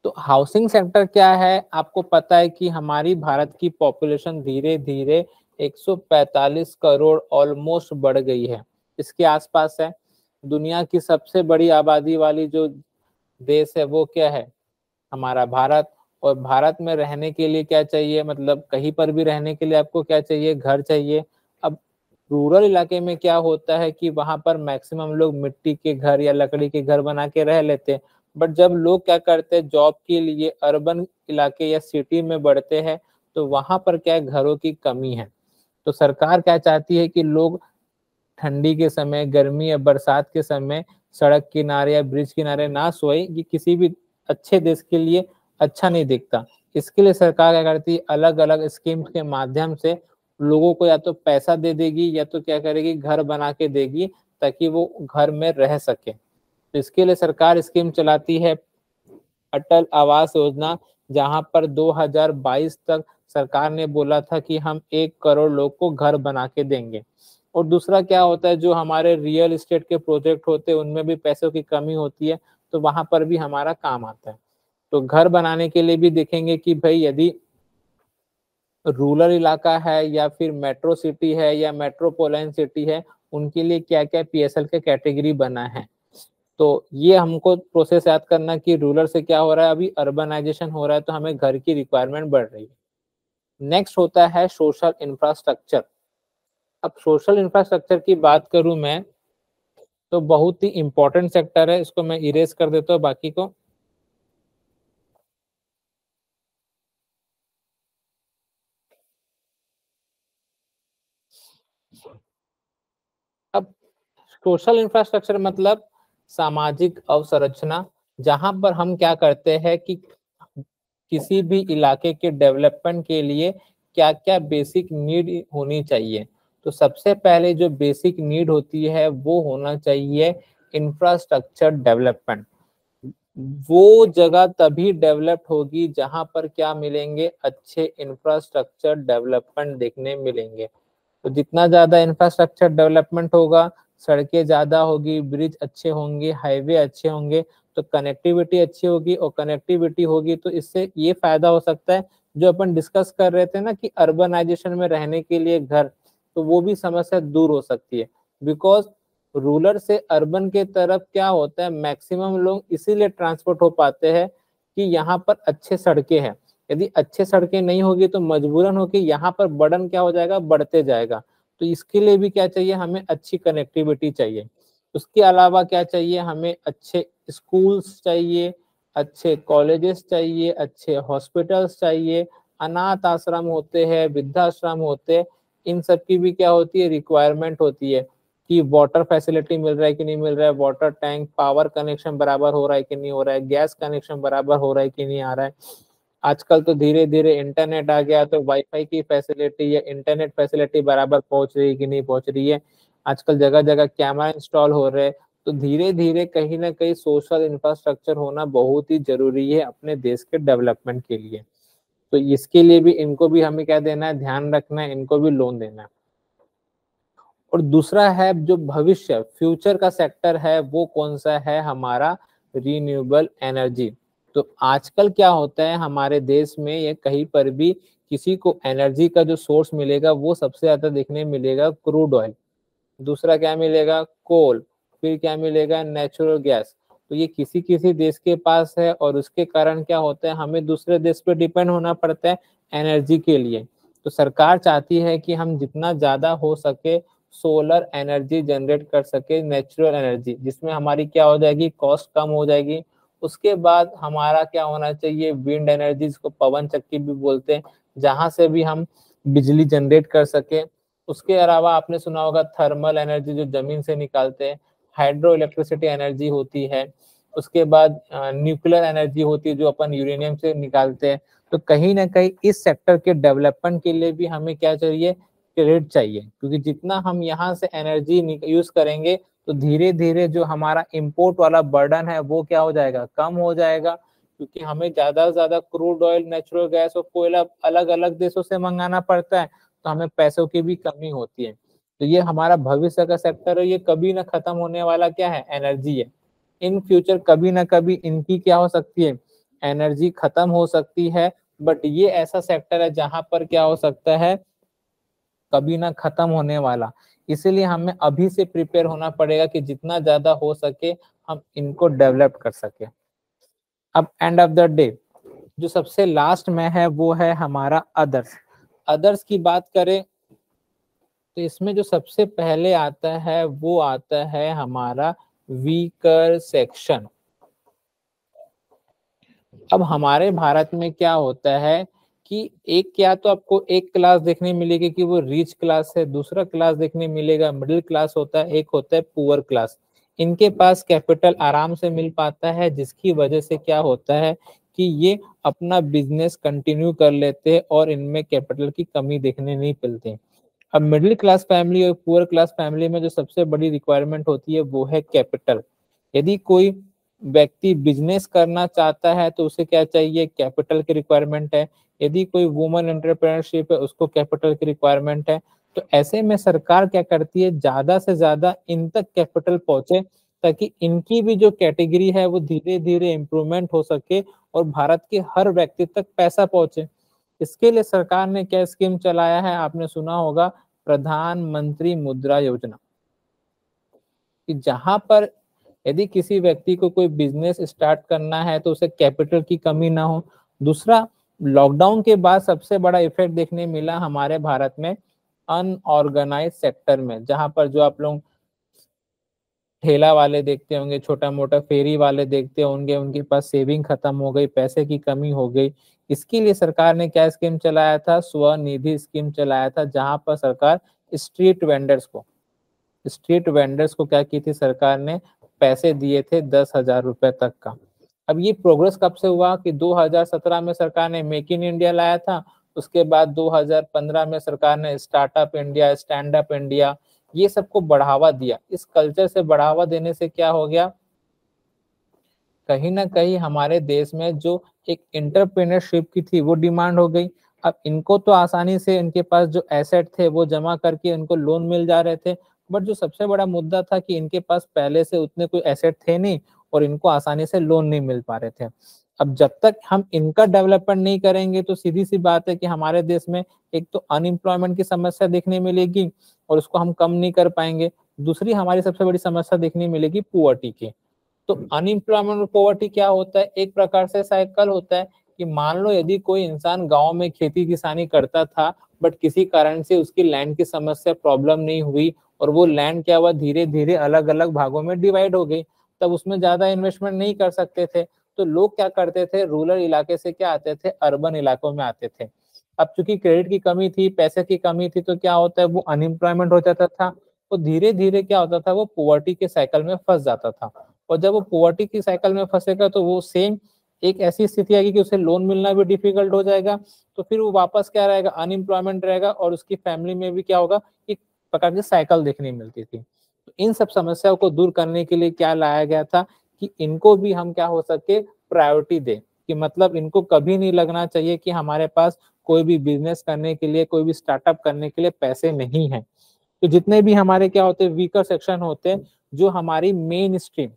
तो हाउसिंग सेक्टर क्या है, आपको पता है कि हमारी भारत की पॉपुलेशन धीरे धीरे 145 करोड़ ऑलमोस्ट बढ़ गई है, इसके आसपास है। दुनिया की सबसे बड़ी आबादी वाली जो देश है वो क्या है, हमारा भारत। और भारत में रहने के लिए क्या चाहिए, मतलब कहीं पर भी रहने के लिए आपको क्या चाहिए, घर चाहिए। अब रूरल इलाके में क्या होता है कि वहां पर मैक्सिमम लोग मिट्टी के घर या लकड़ी के घर बना के रह लेते हैं। बट जब लोग क्या करते हैं, जॉब के लिए अर्बन इलाके या सिटी में बढ़ते हैं तो वहां पर क्या है, घरों की कमी है। तो सरकार क्या चाहती है कि लोग ठंडी के समय, गर्मी या बरसात के समय सड़क किनारे या ब्रिज किनारे ना सोए, ये किसी भी अच्छे देश के लिए अच्छा नहीं दिखता। इसके लिए सरकार क्या करती है, अलग अलग स्कीम्स के माध्यम से लोगों को या तो पैसा दे देगी या तो क्या करेगी, घर बना के देगी ताकि वो घर में रह सके। तो इसके लिए सरकार स्कीम चलाती है अटल आवास योजना, जहां पर 2022 तक सरकार ने बोला था कि हम 1 करोड़ लोग को घर बना के देंगे। और दूसरा क्या होता है, जो हमारे रियल एस्टेट के प्रोजेक्ट होते हैं उनमें भी पैसों की कमी होती है, तो वहां पर भी हमारा काम आता है। तो घर बनाने के लिए भी देखेंगे कि भाई यदि रूरल इलाका है या फिर मेट्रो सिटी है या मेट्रोपोलिटन सिटी है, उनके लिए क्या क्या पीएसएल के कैटेगरी बना है। तो ये हमको प्रोसेस याद करना कि रूरल से क्या हो रहा है, अभी अर्बनाइजेशन हो रहा है तो हमें घर की रिक्वायरमेंट बढ़ रही है। नेक्स्ट होता है सोशल इंफ्रास्ट्रक्चर। अब सोशल इंफ्रास्ट्रक्चर की बात करूं मैं तो बहुत ही इंपॉर्टेंट सेक्टर है, इसको मैं इरेज कर देता हूँ बाकी को। अब सोशल इंफ्रास्ट्रक्चर मतलब सामाजिक अवसंरचना, जहां पर हम क्या करते हैं कि किसी भी इलाके के डेवलपमेंट के लिए क्या क्या बेसिक नीड होनी चाहिए। तो सबसे पहले जो बेसिक नीड होती है वो होना चाहिए इंफ्रास्ट्रक्चर डेवलपमेंट। वो जगह तभी डेवलप्ड होगी जहां पर क्या मिलेंगे, अच्छे इंफ्रास्ट्रक्चर डेवलपमेंट देखने मिलेंगे। तो जितना ज्यादा इंफ्रास्ट्रक्चर डेवलपमेंट होगा, सड़कें ज्यादा होगी, ब्रिज अच्छे होंगे, हाईवे अच्छे होंगे, तो कनेक्टिविटी अच्छी होगी। और कनेक्टिविटी होगी तो इससे ये फायदा हो सकता है, जो अपन डिस्कस कर रहे थे ना कि अर्बनाइजेशन में रहने के लिए घर, तो वो भी समस्या दूर हो सकती है। बिकॉज रूरल से अर्बन के तरफ क्या होता है, मैक्सिमम लोग इसीलिए ट्रांसपोर्ट हो पाते हैं कि यहाँ पर अच्छे सड़कें हैं। यदि अच्छे सड़कें नहीं होगी तो मजबूरन हो कि यहाँ पर बर्डन क्या हो जाएगा, बढ़ते जाएगा। तो इसके लिए भी क्या चाहिए, हमें अच्छी कनेक्टिविटी चाहिए। उसके अलावा क्या चाहिए, हमें अच्छे स्कूल्स चाहिए, अच्छे कॉलेजेस चाहिए, अच्छे हॉस्पिटल्स चाहिए, अनाथ आश्रम होते हैं, वृद्धाश्रम होते हैं, इन सब की भी क्या होती है, रिक्वायरमेंट होती है कि वाटर फैसिलिटी मिल रहा है कि नहीं मिल रहा है, वाटर टैंक, पावर कनेक्शन बराबर हो रहा है कि नहीं हो रहा है, गैस कनेक्शन बराबर हो रहा है कि नहीं आ रहा है। आजकल तो धीरे धीरे इंटरनेट आ गया, तो वाईफाई की फैसिलिटी या इंटरनेट फैसिलिटी बराबर पहुंच रही है कि नहीं पहुंच रही है। आजकल जगह जगह कैमरा इंस्टॉल हो रहे हैं। तो धीरे धीरे कहीं ना कहीं सोशल इंफ्रास्ट्रक्चर होना बहुत ही जरूरी है अपने देश के डेवलपमेंट के लिए। तो इसके लिए भी इनको भी हमें क्या देना है, ध्यान रखना है, इनको भी लोन देना है। और दूसरा है जो भविष्य फ्यूचर का सेक्टर है वो कौन सा है, हमारा रिन्यूएबल एनर्जी। तो आजकल क्या होता है हमारे देश में, ये कहीं पर भी किसी को एनर्जी का जो सोर्स मिलेगा वो सबसे ज्यादा देखने मिलेगा क्रूड ऑयल, दूसरा क्या मिलेगा कोल, फिर क्या मिलेगा नेचुरल गैस। तो ये किसी किसी देश के पास है और उसके कारण क्या होता है हमें दूसरे देश पे डिपेंड होना पड़ता है एनर्जी के लिए। तो सरकार चाहती है कि हम जितना ज्यादा हो सके सोलर एनर्जी जनरेट कर सके, नेचुरल एनर्जी, जिसमें हमारी क्या हो जाएगी कॉस्ट कम हो जाएगी। उसके बाद हमारा क्या होना चाहिए विंड एनर्जी, जिसको पवन चक्की भी बोलते हैं, जहां से भी हम बिजली जनरेट कर सके। उसके अलावा आपने सुना होगा थर्मल एनर्जी जो जमीन से निकालते हैं, हाइड्रो इलेक्ट्रिसिटी एनर्जी होती है, उसके बाद न्यूक्लियर एनर्जी होती है जो अपन यूरेनियम से निकालते हैं। तो कहीं ना कहीं इस सेक्टर के डेवलपमेंट के लिए भी हमें क्या चाहिए, क्रेडिट चाहिए, क्योंकि जितना हम यहाँ से एनर्जी यूज करेंगे तो धीरे धीरे जो हमारा इंपोर्ट वाला बर्डन है वो क्या हो जाएगा, कम हो जाएगा, क्योंकि हमें ज्यादा से ज्यादा क्रूड ऑयल, नेचुरल गैस और कोयला अलग अलग देशों से मंगाना पड़ता है, तो हमें पैसों की भी कमी होती है। तो ये हमारा भविष्य का सेक्टर है, ये कभी ना खत्म होने वाला क्या है, एनर्जी है। इन फ्यूचर कभी ना कभी इनकी क्या हो सकती है, एनर्जी खत्म हो सकती है, बट ये ऐसा सेक्टर है जहां पर क्या हो सकता है कभी ना खत्म होने वाला। इसीलिए हमें अभी से प्रिपेयर होना पड़ेगा कि जितना ज्यादा हो सके हम इनको डेवलप कर सके। अब एंड ऑफ द डे जो सबसे लास्ट में है वो है हमारा अदर्स। अदर्स की बात करें तो इसमें जो सबसे पहले आता है वो आता है हमारा वीकर सेक्शन। अब हमारे भारत में क्या होता है कि एक क्या तो आपको एक क्लास देखने मिलेगी कि वो रिच क्लास है, दूसरा क्लास देखने मिलेगा मिडिल क्लास होता है, एक होता है पुअर क्लास। इनके पास कैपिटल आराम से मिल पाता है, जिसकी वजह से क्या होता है कि ये अपना बिजनेस कंटिन्यू कर लेते हैं और इनमें कैपिटल की कमी देखने नहीं मिलती। अब मिडिल क्लास फैमिली और पुअर क्लास फैमिली में जो सबसे बड़ी रिक्वायरमेंट होती है वो है कैपिटल। यदि कोई व्यक्ति बिजनेस करना चाहता है तो उसे क्या चाहिए, कैपिटल की रिक्वायरमेंट है। यदि कोई वुमन एंटरप्रेन्योरशिप है उसको कैपिटल की रिक्वायरमेंट है। तो ऐसे में सरकार क्या करती है, ज्यादा से ज्यादा इन तक कैपिटल पहुंचे ताकि इनकी भी जो कैटेगरी है वो धीरे धीरे इम्प्रूवमेंट हो सके और भारत के हर व्यक्ति तक पैसा पहुंचे। इसके लिए सरकार ने क्या स्कीम चलाया है, आपने सुना होगा प्रधानमंत्री मुद्रा योजना, कि जहां पर यदि किसी व्यक्ति को कोई बिजनेस स्टार्ट करना है तो उसे कैपिटल की कमी ना हो। दूसरा, लॉकडाउन के बाद सबसे बड़ा इफेक्ट देखने मिला हमारे भारत में अनऑर्गेनाइज सेक्टर में, जहां पर जो आप लोग ठेला वाले देखते होंगे, छोटा मोटा फेरी वाले देखते होंगे, उनके पास सेविंग खत्म हो गई, पैसे की कमी हो गई। इसके लिए सरकार ने क्या स्कीम चलाया था, स्वनिधि स्कीम चलाया था, जहां पर सरकार स्ट्रीट वेंडर्स को क्या की थी सरकार ने, पैसे दिए थे 10,000 रुपए तक का। अब ये प्रोग्रेस कब से हुआ कि 2017 में सरकार ने मेक इन इंडिया लाया था, उसके बाद 2015 में सरकार ने startup India, stand up India, ये सबको बढ़ावा दिया। इस कल्चर से बढ़ावा देने से क्या हो गया, कहीं ना कहीं हमारे देश में जो एक एंटरप्रेन्योरशिप की थी वो डिमांड हो गई। अब इनको तो आसानी से इनके पास जो एसेट थे वो जमा करके इनको लोन मिल जा रहे थे, बट जो सबसे बड़ा मुद्दा था कि इनके पास पहले से उतने कोई एसेट थे नहीं और इनको आसानी से लोन नहीं मिल पा रहे थे। अब जब तक हम इनका डेवलपमेंट नहीं करेंगे तो सीधी सी बात है कि हमारे देश में एक तो अनएम्प्लॉयमेंट की समस्या देखने मिलेगी और उसको हम कम नहीं कर पाएंगे। दूसरी हमारी सबसे बड़ी समस्या देखने मिलेगी पुअर्टी की। तो अनएम्प्लॉयमेंट और पॉवर्टी क्या होता है, एक प्रकार से साइकिल होता है कि मान लो यदि कोई इंसान गांव में खेती किसानी करता था बट किसी कारण से उसकी लैंड की समस्या प्रॉब्लम नहीं हुई और वो लैंड क्या हुआ धीरे धीरे अलग अलग भागों में डिवाइड हो गई, तब उसमें ज्यादा इन्वेस्टमेंट नहीं कर सकते थे। तो लोग क्या करते थे, रूरल इलाके से क्या आते थे, अर्बन इलाकों में आते थे। अब चूंकि क्रेडिट की कमी थी, पैसे की कमी थी, तो क्या होता है वो अनएम्प्लॉयमेंट हो जाता था, वो धीरे धीरे क्या होता था, वो पॉवर्टी के साइकिल में फंस जाता था। और जब वो पॉवर्टी की साइकिल में फंसेगा तो वो सेम एक ऐसी स्थिति आएगी कि उसे लोन मिलना भी डिफिकल्ट हो जाएगा। तो फिर वो वापस क्या रहेगा, अनएम्प्लॉयमेंट रहेगा और उसकी फैमिली में भी क्या होगा, एक प्रकार की साइकिल देखने मिलती थी। तो इन सब समस्याओं को दूर करने के लिए क्या लाया गया था कि इनको भी हम क्या हो सके प्रायोरिटी दें, कि मतलब इनको कभी नहीं लगना चाहिए कि हमारे पास कोई भी बिजनेस करने के लिए, कोई भी स्टार्टअप करने के लिए पैसे नहीं है। तो जितने भी हमारे क्या होते हैं वीकर सेक्शन होते हैं, जो हमारी मेन स्ट्रीम,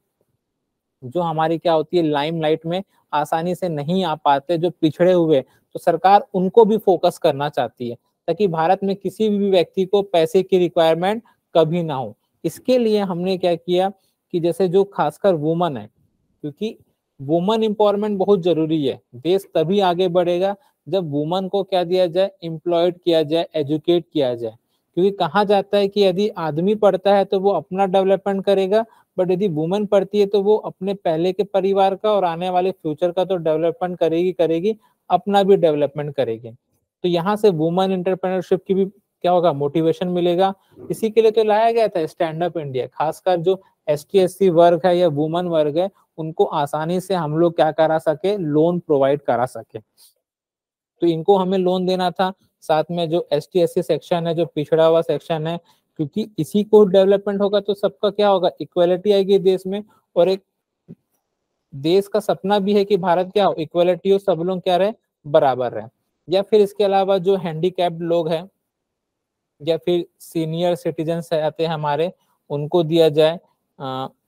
जो हमारी क्या होती है लाइमलाइट में आसानी से नहीं आ पाते, जो पिछड़े हुए, तो सरकार उनको भी फोकस करना चाहती है ताकि भारत में किसी भी व्यक्ति को पैसे की रिक्वायरमेंट कभी ना हो। इसके लिए हमने क्या किया कि जैसे जो खासकर वुमन है, क्योंकि वुमन एम्पावरमेंट बहुत जरूरी है, देश तभी आगे बढ़ेगा जब वुमन को क्या दिया जाए, एम्प्लॉयड किया जाए, एजुकेट किया जाए। क्योंकि कहा जाता है कि यदि आदमी पढ़ता है तो वो अपना डेवलपमेंट करेगा, बट यदि वुमेन पढ़ती है तो वो अपने पहले के परिवार का और आने वाले फ्यूचर का तो डेवलपमेंट करेगी करेगी, अपना भी डेवलपमेंट करेगी। तो यहाँ से वुमेन एंटरप्रेन्योरशिप की भी क्या होगा, मोटिवेशन मिलेगा। इसी के लिए तो लाया गया था स्टैंड अप इंडिया, खासकर जो ST SC वर्ग है या वुमेन वर्ग है, उनको आसानी से हम लोग क्या करा सके, लोन प्रोवाइड करा सके। तो इनको हमें लोन देना था। साथ में जो ST SC सेक्शन है, जो पिछड़ा हुआ सेक्शन है, क्योंकि इसी को डेवलपमेंट होगा तो सबका क्या होगा, इक्वलिटी आएगी देश में। और एक देश का सपना भी है कि भारत क्या हो, इक्वलिटी हो, सब लोग क्या रहे, बराबर रहे। या फिर इसके अलावा जो हैंडीकैप्ड लोग हैं या फिर सीनियर सिटीजन आते हैं हमारे, उनको दिया जाए।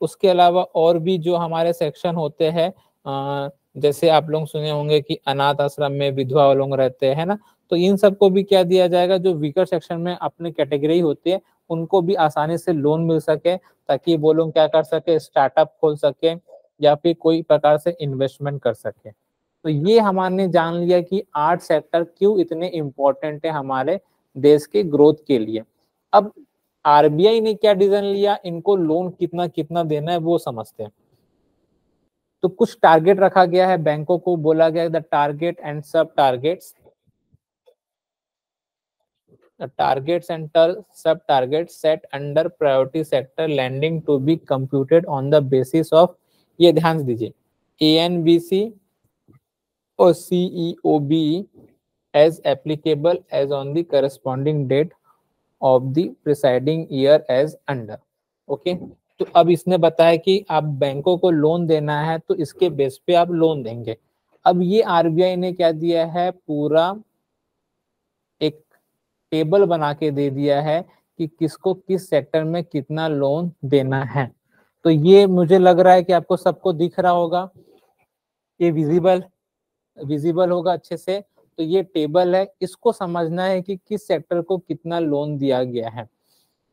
उसके अलावा और भी जो हमारे सेक्शन होते हैं, जैसे आप लोग सुने होंगे कि अनाथ आश्रम में विधवा लोग रहते हैं ना, तो इन सबको भी क्या दिया जाएगा, जो वीकर सेक्शन में अपने कैटेगरी होती है उनको भी आसानी से लोन मिल सके, ताकि वो लोग क्या कर सके, स्टार्टअप खोल सके या फिर कोई प्रकार से इन्वेस्टमेंट कर सके। तो ये हमारे जान लिया कि आर्ट सेक्टर क्यों इतने इम्पोर्टेंट है हमारे देश के ग्रोथ के लिए। अब RBI ने क्या डिसीजन लिया, इनको लोन कितना कितना देना है वो समझते हैं। तो कुछ टारगेट रखा गया है, बैंकों को बोला गया है द टारगेट एंड सब targets, targets and sub targets set under priority sector lending to be computed on the basis of, ये ध्यान दीजिए, ANBC और CEOB as applicable as on the corresponding date of the preceding year as under। Okay, तो अब इसने बताया कि आप बैंकों को लोन देना है तो इसके बेस पे आप लोन देंगे। अब ये RBI ने क्या दिया है, पूरा एक टेबल बना के दे दिया है कि किसको किस सेक्टर में कितना लोन देना है। तो ये मुझे लग रहा है कि आपको सबको दिख रहा होगा, ये विजिबल होगा अच्छे से। तो ये टेबल है, इसको समझना है कि किस सेक्टर को कितना लोन दिया गया है।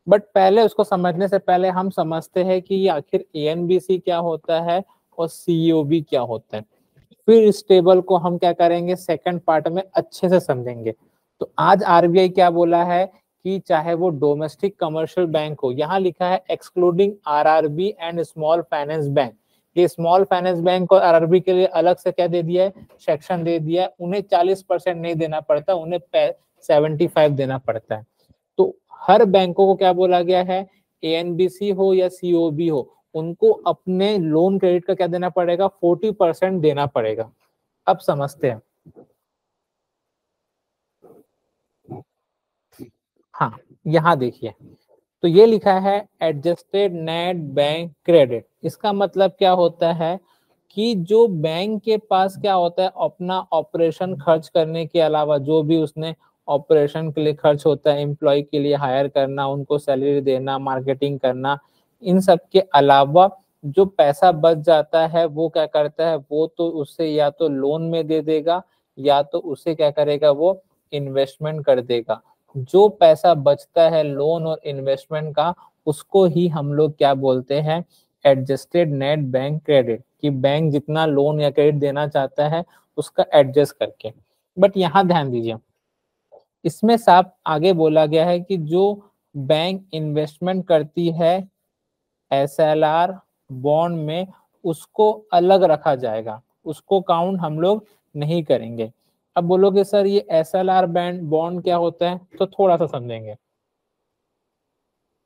बट पहले उसको समझने से पहले हम समझते हैं कि ये आखिर ANBC क्या होता है और CEOB क्या होता है। फिर इस टेबल को हम क्या करेंगे, सेकंड पार्ट में अच्छे से समझेंगे। तो आज RBI क्या बोला है कि चाहे वो डोमेस्टिक कमर्शियल बैंक हो, यहाँ लिखा है excluding RRB and small finance bank. ये स्मॉल फाइनेंस बैंक और RRB के लिए अलग से क्या दे दिया है, सेक्शन दे दिया है। उन्हें 40% नहीं देना पड़ता, उन्हें 75 देना पड़ता है। तो हर बैंकों को क्या बोला गया है, ANBC हो या COB हो, उनको अपने लोन क्रेडिट का क्या देना पड़ेगा, 40% देना पड़ेगा। अब समझते हैं। हाँ, यहाँ देखिए, तो ये लिखा है एडजस्टेड नेट बैंक क्रेडिट। इसका मतलब क्या होता है कि जो बैंक के पास क्या होता है, अपना ऑपरेशन खर्च करने के अलावा जो भी उसने ऑपरेशन के लिए खर्च होता है, एम्प्लॉय के लिए हायर करना, उनको सैलरी देना, मार्केटिंग करना, इन सब के अलावा जो पैसा बच जाता है वो क्या करता है, वो तो उससे या तो लोन में दे देगा या तो उसे क्या करेगा, वो इन्वेस्टमेंट कर देगा। जो पैसा बचता है लोन और इन्वेस्टमेंट का, उसको ही हम लोग क्या बोलते हैं, एडजस्टेड नेट बैंक क्रेडिट, कि बैंक जितना लोन या क्रेडिट देना चाहता है उसका एडजस्ट करके। बट यहाँ ध्यान दीजिए, इसमें साफ आगे बोला गया है कि जो बैंक इन्वेस्टमेंट करती है SLR बॉन्ड में, उसको अलग रखा जाएगा, उसको काउंट हम लोग नहीं करेंगे। अब बोलोगे सर ये SLR बॉन्ड क्या होता है, तो थोड़ा सा समझेंगे।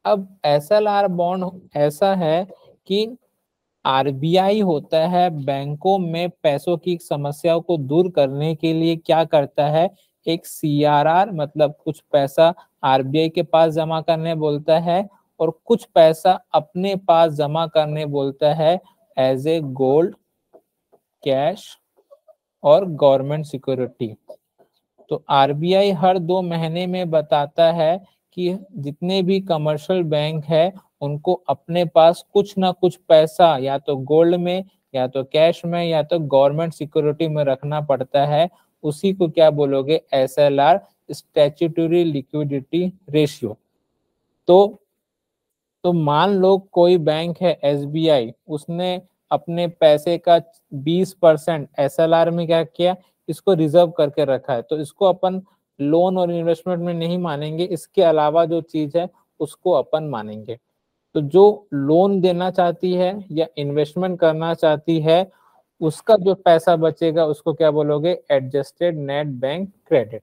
अब SLR बॉन्ड ऐसा है कि RBI होता है बैंकों में पैसों की समस्याओं को दूर करने के लिए क्या करता है, एक CRR मतलब कुछ पैसा RBI के पास जमा करने बोलता है और कुछ पैसा अपने पास जमा करने बोलता है एज ए गोल्ड, कैश और गवर्नमेंट सिक्योरिटी। तो RBI हर 2 महीने में बताता है कि जितने भी कमर्शियल बैंक है उनको अपने पास कुछ ना कुछ पैसा या तो गोल्ड में या तो कैश में या तो गवर्नमेंट सिक्योरिटी में रखना पड़ता है। उसी को क्या बोलोगे, SLR, स्टैट्यूटरी लिक्विडिटी रेशियो। तो मान लो कोई बैंक है SBI, उसने अपने पैसे का 20% SLR में क्या किया, इसको रिजर्व करके रखा है, तो इसको अपन लोन और इन्वेस्टमेंट में नहीं मानेंगे, इसके अलावा जो चीज है उसको अपन मानेंगे। तो जो लोन देना चाहती है या इन्वेस्टमेंट करना चाहती है, उसका जो पैसा बचेगा उसको क्या बोलोगे, एडजस्टेड नेट बैंक क्रेडिट।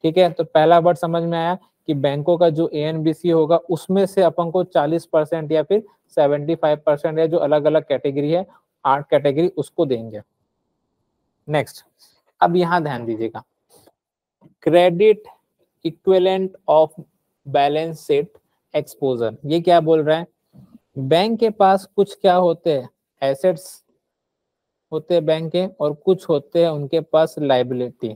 ठीक है, तो पहला वर्ड समझ में आया कि बैंकों का जो ANBC होगा उसमें से अपन को 40% या फिर 75% या जो अलग अलग कैटेगरी है, 8 कैटेगरी, उसको देंगे। नेक्स्ट, अब यहां ध्यान दीजिएगा, credit equivalent of balance sheet exposure. ये क्या बोल रहा है, बैंक के पास कुछ क्या होते हैं, एसेट्स होते हैं बैंक के, और कुछ होते हैं उनके पास लाइबिलिटी।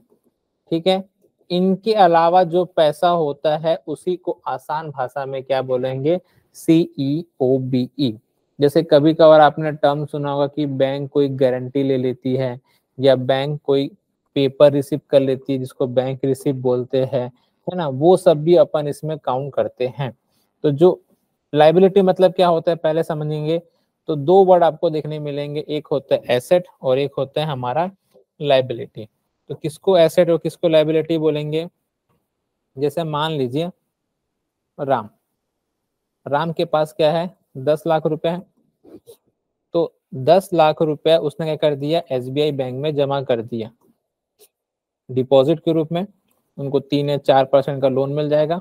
ठीक है, इनके अलावा जो पैसा होता है उसी को आसान भाषा में क्या बोलेंगे, CEOBE। जैसे कभी कभार आपने टर्म सुना होगा कि बैंक कोई गारंटी ले लेती है या बैंक कोई पेपर रिसीव कर लेती है जिसको बैंक रिसीव बोलते हैं, है ना, वो सब भी अपन इसमें काउंट करते हैं। तो जो लाइबिलिटी मतलब क्या होता है पहले समझेंगे। तो दो वर्ड आपको देखने मिलेंगे, एक होता है एसेट और एक होता है हमारा लाइबिलिटी। तो किसको एसेट और किसको लाइबिलिटी बोलेंगे, जैसे मान लीजिए राम राम के पास क्या है, 10 लाख रुपए है। तो 10 लाख रुपए उसने क्या कर दिया, SBI बैंक में जमा कर दिया डिपॉजिट के रूप में, उनको 3 या 4% का लोन मिल जाएगा।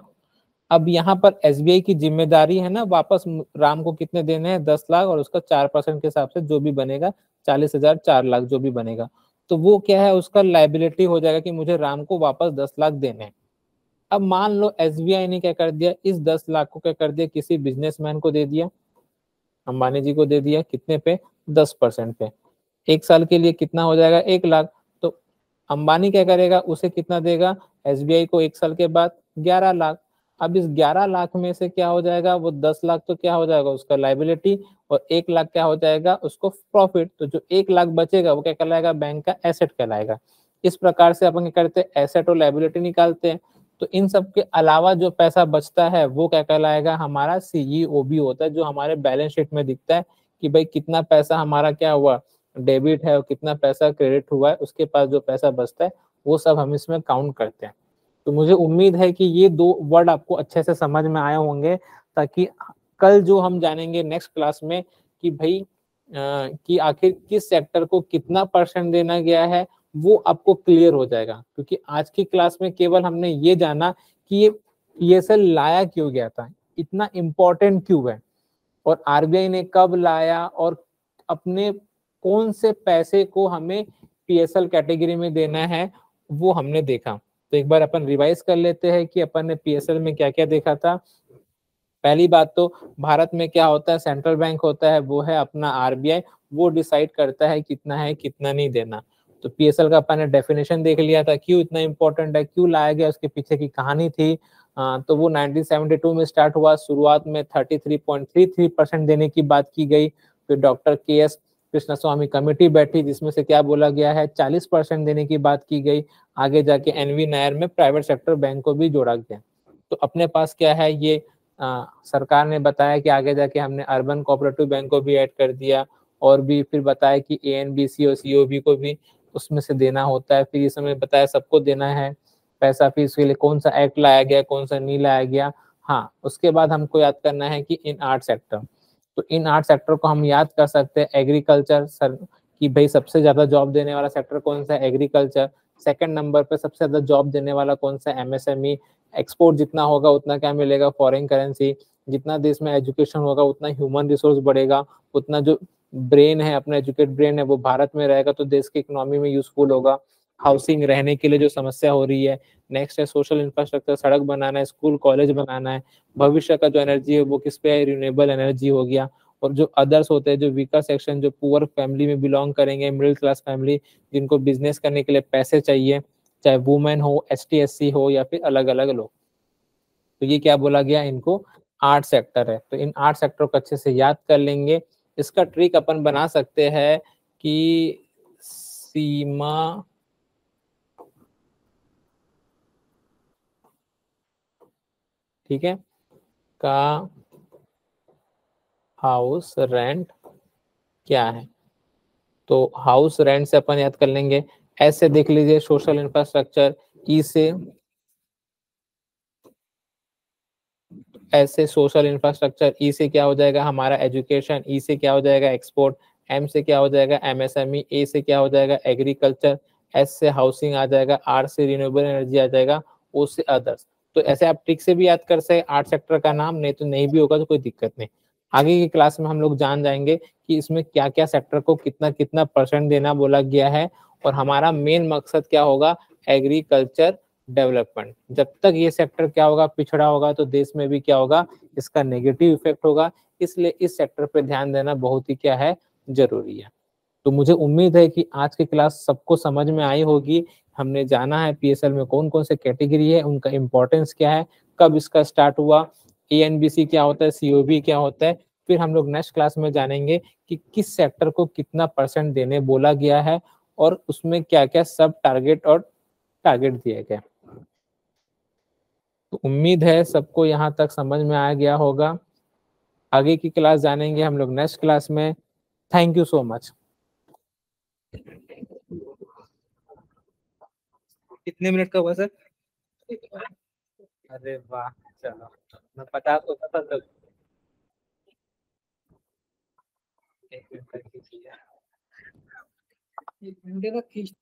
अब यहाँ पर SBI की जिम्मेदारी है ना, वापस राम को कितने देने हैं, 10 लाख, और उसका 4% के हिसाब से जो भी बनेगा 40,000, 4 लाख जो भी बनेगा, तो वो क्या है, उसका लाइबिलिटी हो जाएगा कि मुझे राम को वापस 10 लाख देने हैं। अब मान लो SBI ने क्या कर दिया, इस 10 लाख को क्या कर दिया, किसी बिजनेसमैन को दे दिया, अंबानी जी को दे दिया, कितने पे, 10% पे। एक साल के लिए कितना हो जाएगा, 1 लाख। तो अंबानी क्या करेगा, उसे कितना देगा SBI को एक साल के बाद, 11 लाख। अब इस 11 लाख में से क्या हो जाएगा, वो 10 लाख तो क्या हो जाएगा उसका लाइबिलिटी, और 1 लाख क्या हो जाएगा उसको प्रॉफिट। तो जो 1 लाख बचेगा वो क्या कहलाएगा, बैंक का एसेट कहलाएगा। इस प्रकार से अपन क्या करते हैं, एसेट और लाइबिलिटी निकालते हैं। तो इन सब के अलावा जो पैसा बचता है वो क्या कहलाएगा, हमारा CEOB होता है, जो हमारे बैलेंस शीट में दिखता है कि भाई कितना पैसा हमारा क्या हुआ, डेबिट है, और कितना पैसा क्रेडिट हुआ है, उसके पास जो पैसा बचता है वो सब हम इसमें काउंट करते हैं। तो मुझे उम्मीद है कि ये दो वर्ड आपको अच्छे से समझ में आए होंगे, ताकि कल जो हम जानेंगे नेक्स्ट क्लास में कि भाई कि आखिर किस सेक्टर को कितना % देना गया है, वो आपको क्लियर हो जाएगा। क्योंकि आज की क्लास में केवल हमने ये जाना कि ये PSL लाया क्यों गया था, इतना इम्पोर्टेंट क्यों है, और RBI ने कब लाया, और अपने कौन से पैसे को हमें PSL कैटेगरी में देना है, वो हमने देखा। तो एक बार अपन रिवाइज कर लेते हैं कि अपन ने PSL में क्या क्या देखा था। पहली बात तो भारत में क्या होता है, सेंट्रल बैंक होता है, वो है अपना RBI, वो डिसाइड करता है कितना है कितना नहीं देना। तो PSL का अपन ने डेफिनेशन देख लिया था, क्यों इतना इंपॉर्टेंट है, क्यों लाया गया, उसके पीछे की कहानी थी। तो वो 1972 में स्टार्ट हुआ, शुरुआत में 33.33% देने की बात की गई। फिर डॉक्टर KS कृष्णस्वामी कमेटी बैठी, जिसमें से क्या बोला गया है, 40% देने की बात की गई। आगे जाके NV नायर में प्राइवेट सेक्टर बैंक को भी जोड़ा गया। तो अपने पास क्या है, ये सरकार ने बताया कि आगे जाके हमने अर्बन कोऑपरेटिव बैंक को भी ऐड कर दिया, और भी फिर बताया कि ANBC और COB को भी उसमें से देना होता है। फिर इस समय बताया सबको देना है पैसा, फिर इसके लिए कौन सा एक्ट लाया गया, कौन सा नहीं लाया गया। हाँ, उसके बाद हमको याद करना है कि इन 8 सेक्टर, तो इन 8 सेक्टर को हम याद कर सकते हैं। एग्रीकल्चर सर, कि भाई सबसे ज्यादा जॉब देने वाला सेक्टर कौन सा है, एग्रीकल्चर। सेकंड नंबर पे सबसे ज्यादा जॉब देने वाला कौन सा, MSME। एक्सपोर्ट जितना होगा उतना क्या मिलेगा, फॉरेन करेंसी। जितना देश में एजुकेशन होगा उतना ह्यूमन रिसोर्स बढ़ेगा, उतना जो ब्रेन है, अपना एजुकेट ब्रेन है, वो भारत में रहेगा, तो देश की इकोनॉमी में यूजफुल होगा। हाउसिंग, रहने के लिए जो समस्या हो रही है। नेक्स्ट है सोशल इंफ्रास्ट्रक्चर, सड़क बनाना है, स्कूल कॉलेज बनाना है। भविष्य का जो एनर्जी है वो किस पे है, रिन्यूएबल एनर्जी हो गया। और जो अदर्स होते हैं, जो वीकर सेक्शन, जो पुअर फैमिली में बिलोंग करेंगे, मिडिल क्लास फैमिली, जिनको बिजनेस करने के लिए पैसे चाहिए, चाहे वुमेन हो, ST SC हो, या फिर अलग अलग लोग। तो ये क्या बोला गया, इनको 8 सेक्टर है। तो इन 8 सेक्टर को अच्छे से याद कर लेंगे। इसका ट्रिक अपन बना सकते हैं कि सीमा ठीक है का हाउस रेंट क्या है। तो हाउस रेंट से अपन याद कर लेंगे। ऐसे देख लीजिए, सोशल इंफ्रास्ट्रक्चर ई से, ऐसे सोशल इंफ्रास्ट्रक्चर ई से क्या हो जाएगा हमारा एजुकेशन, ई से क्या हो जाएगा एक्सपोर्ट, एम से क्या हो जाएगा एमएसएमई, ए से क्या हो जाएगा एग्रीकल्चर, एस से हाउसिंग आ जाएगा, आर से रिन्यूएबल एनर्जी आ जाएगा, ओ से अदर्स। तो ऐसे आप ट्रिक से भी याद कर सकते 8 सेक्टर का नाम, नहीं तो नहीं भी होगा तो कोई दिक्कत नहीं। आगे की क्लास में हम लोग जान जाएंगे कि इसमें क्या क्या सेक्टर को कितना कितना परसेंट देना बोला गया है, और हमारा मेन मकसद क्या होगा, एग्रीकल्चर डेवलपमेंट। जब तक ये सेक्टर क्या होगा, पिछड़ा होगा, तो देश में भी क्या होगा, इसका नेगेटिव इफेक्ट होगा। इसलिए इस सेक्टर पे ध्यान देना बहुत ही क्या है, जरूरी है। तो मुझे उम्मीद है कि आज की क्लास सबको समझ में आई होगी। हमने जाना है पीएसएल में कौन कौन से कैटेगरी है, उनका इंपॉर्टेंस क्या है, कब इसका स्टार्ट हुआ, एएनबीसी क्या होता है, सीओबी क्या होता है। फिर हम लोग नेक्स्ट क्लास में जानेंगे कि किस सेक्टर को कितना परसेंट देने बोला गया है, और उसमें क्या क्या सब टारगेट और टारगेट दिए गए। तो उम्मीद है सबको यहाँ तक समझ में आ गया होगा। आगे की क्लास जानेंगे हम लोग नेक्स्ट क्लास में। Thank you so much. कितने मिनट का हुआ सर? अरे वाह, चलो, मैं 50 होता था तो 1 मिनट तक खींच लिया। 1 घंटे तक खींच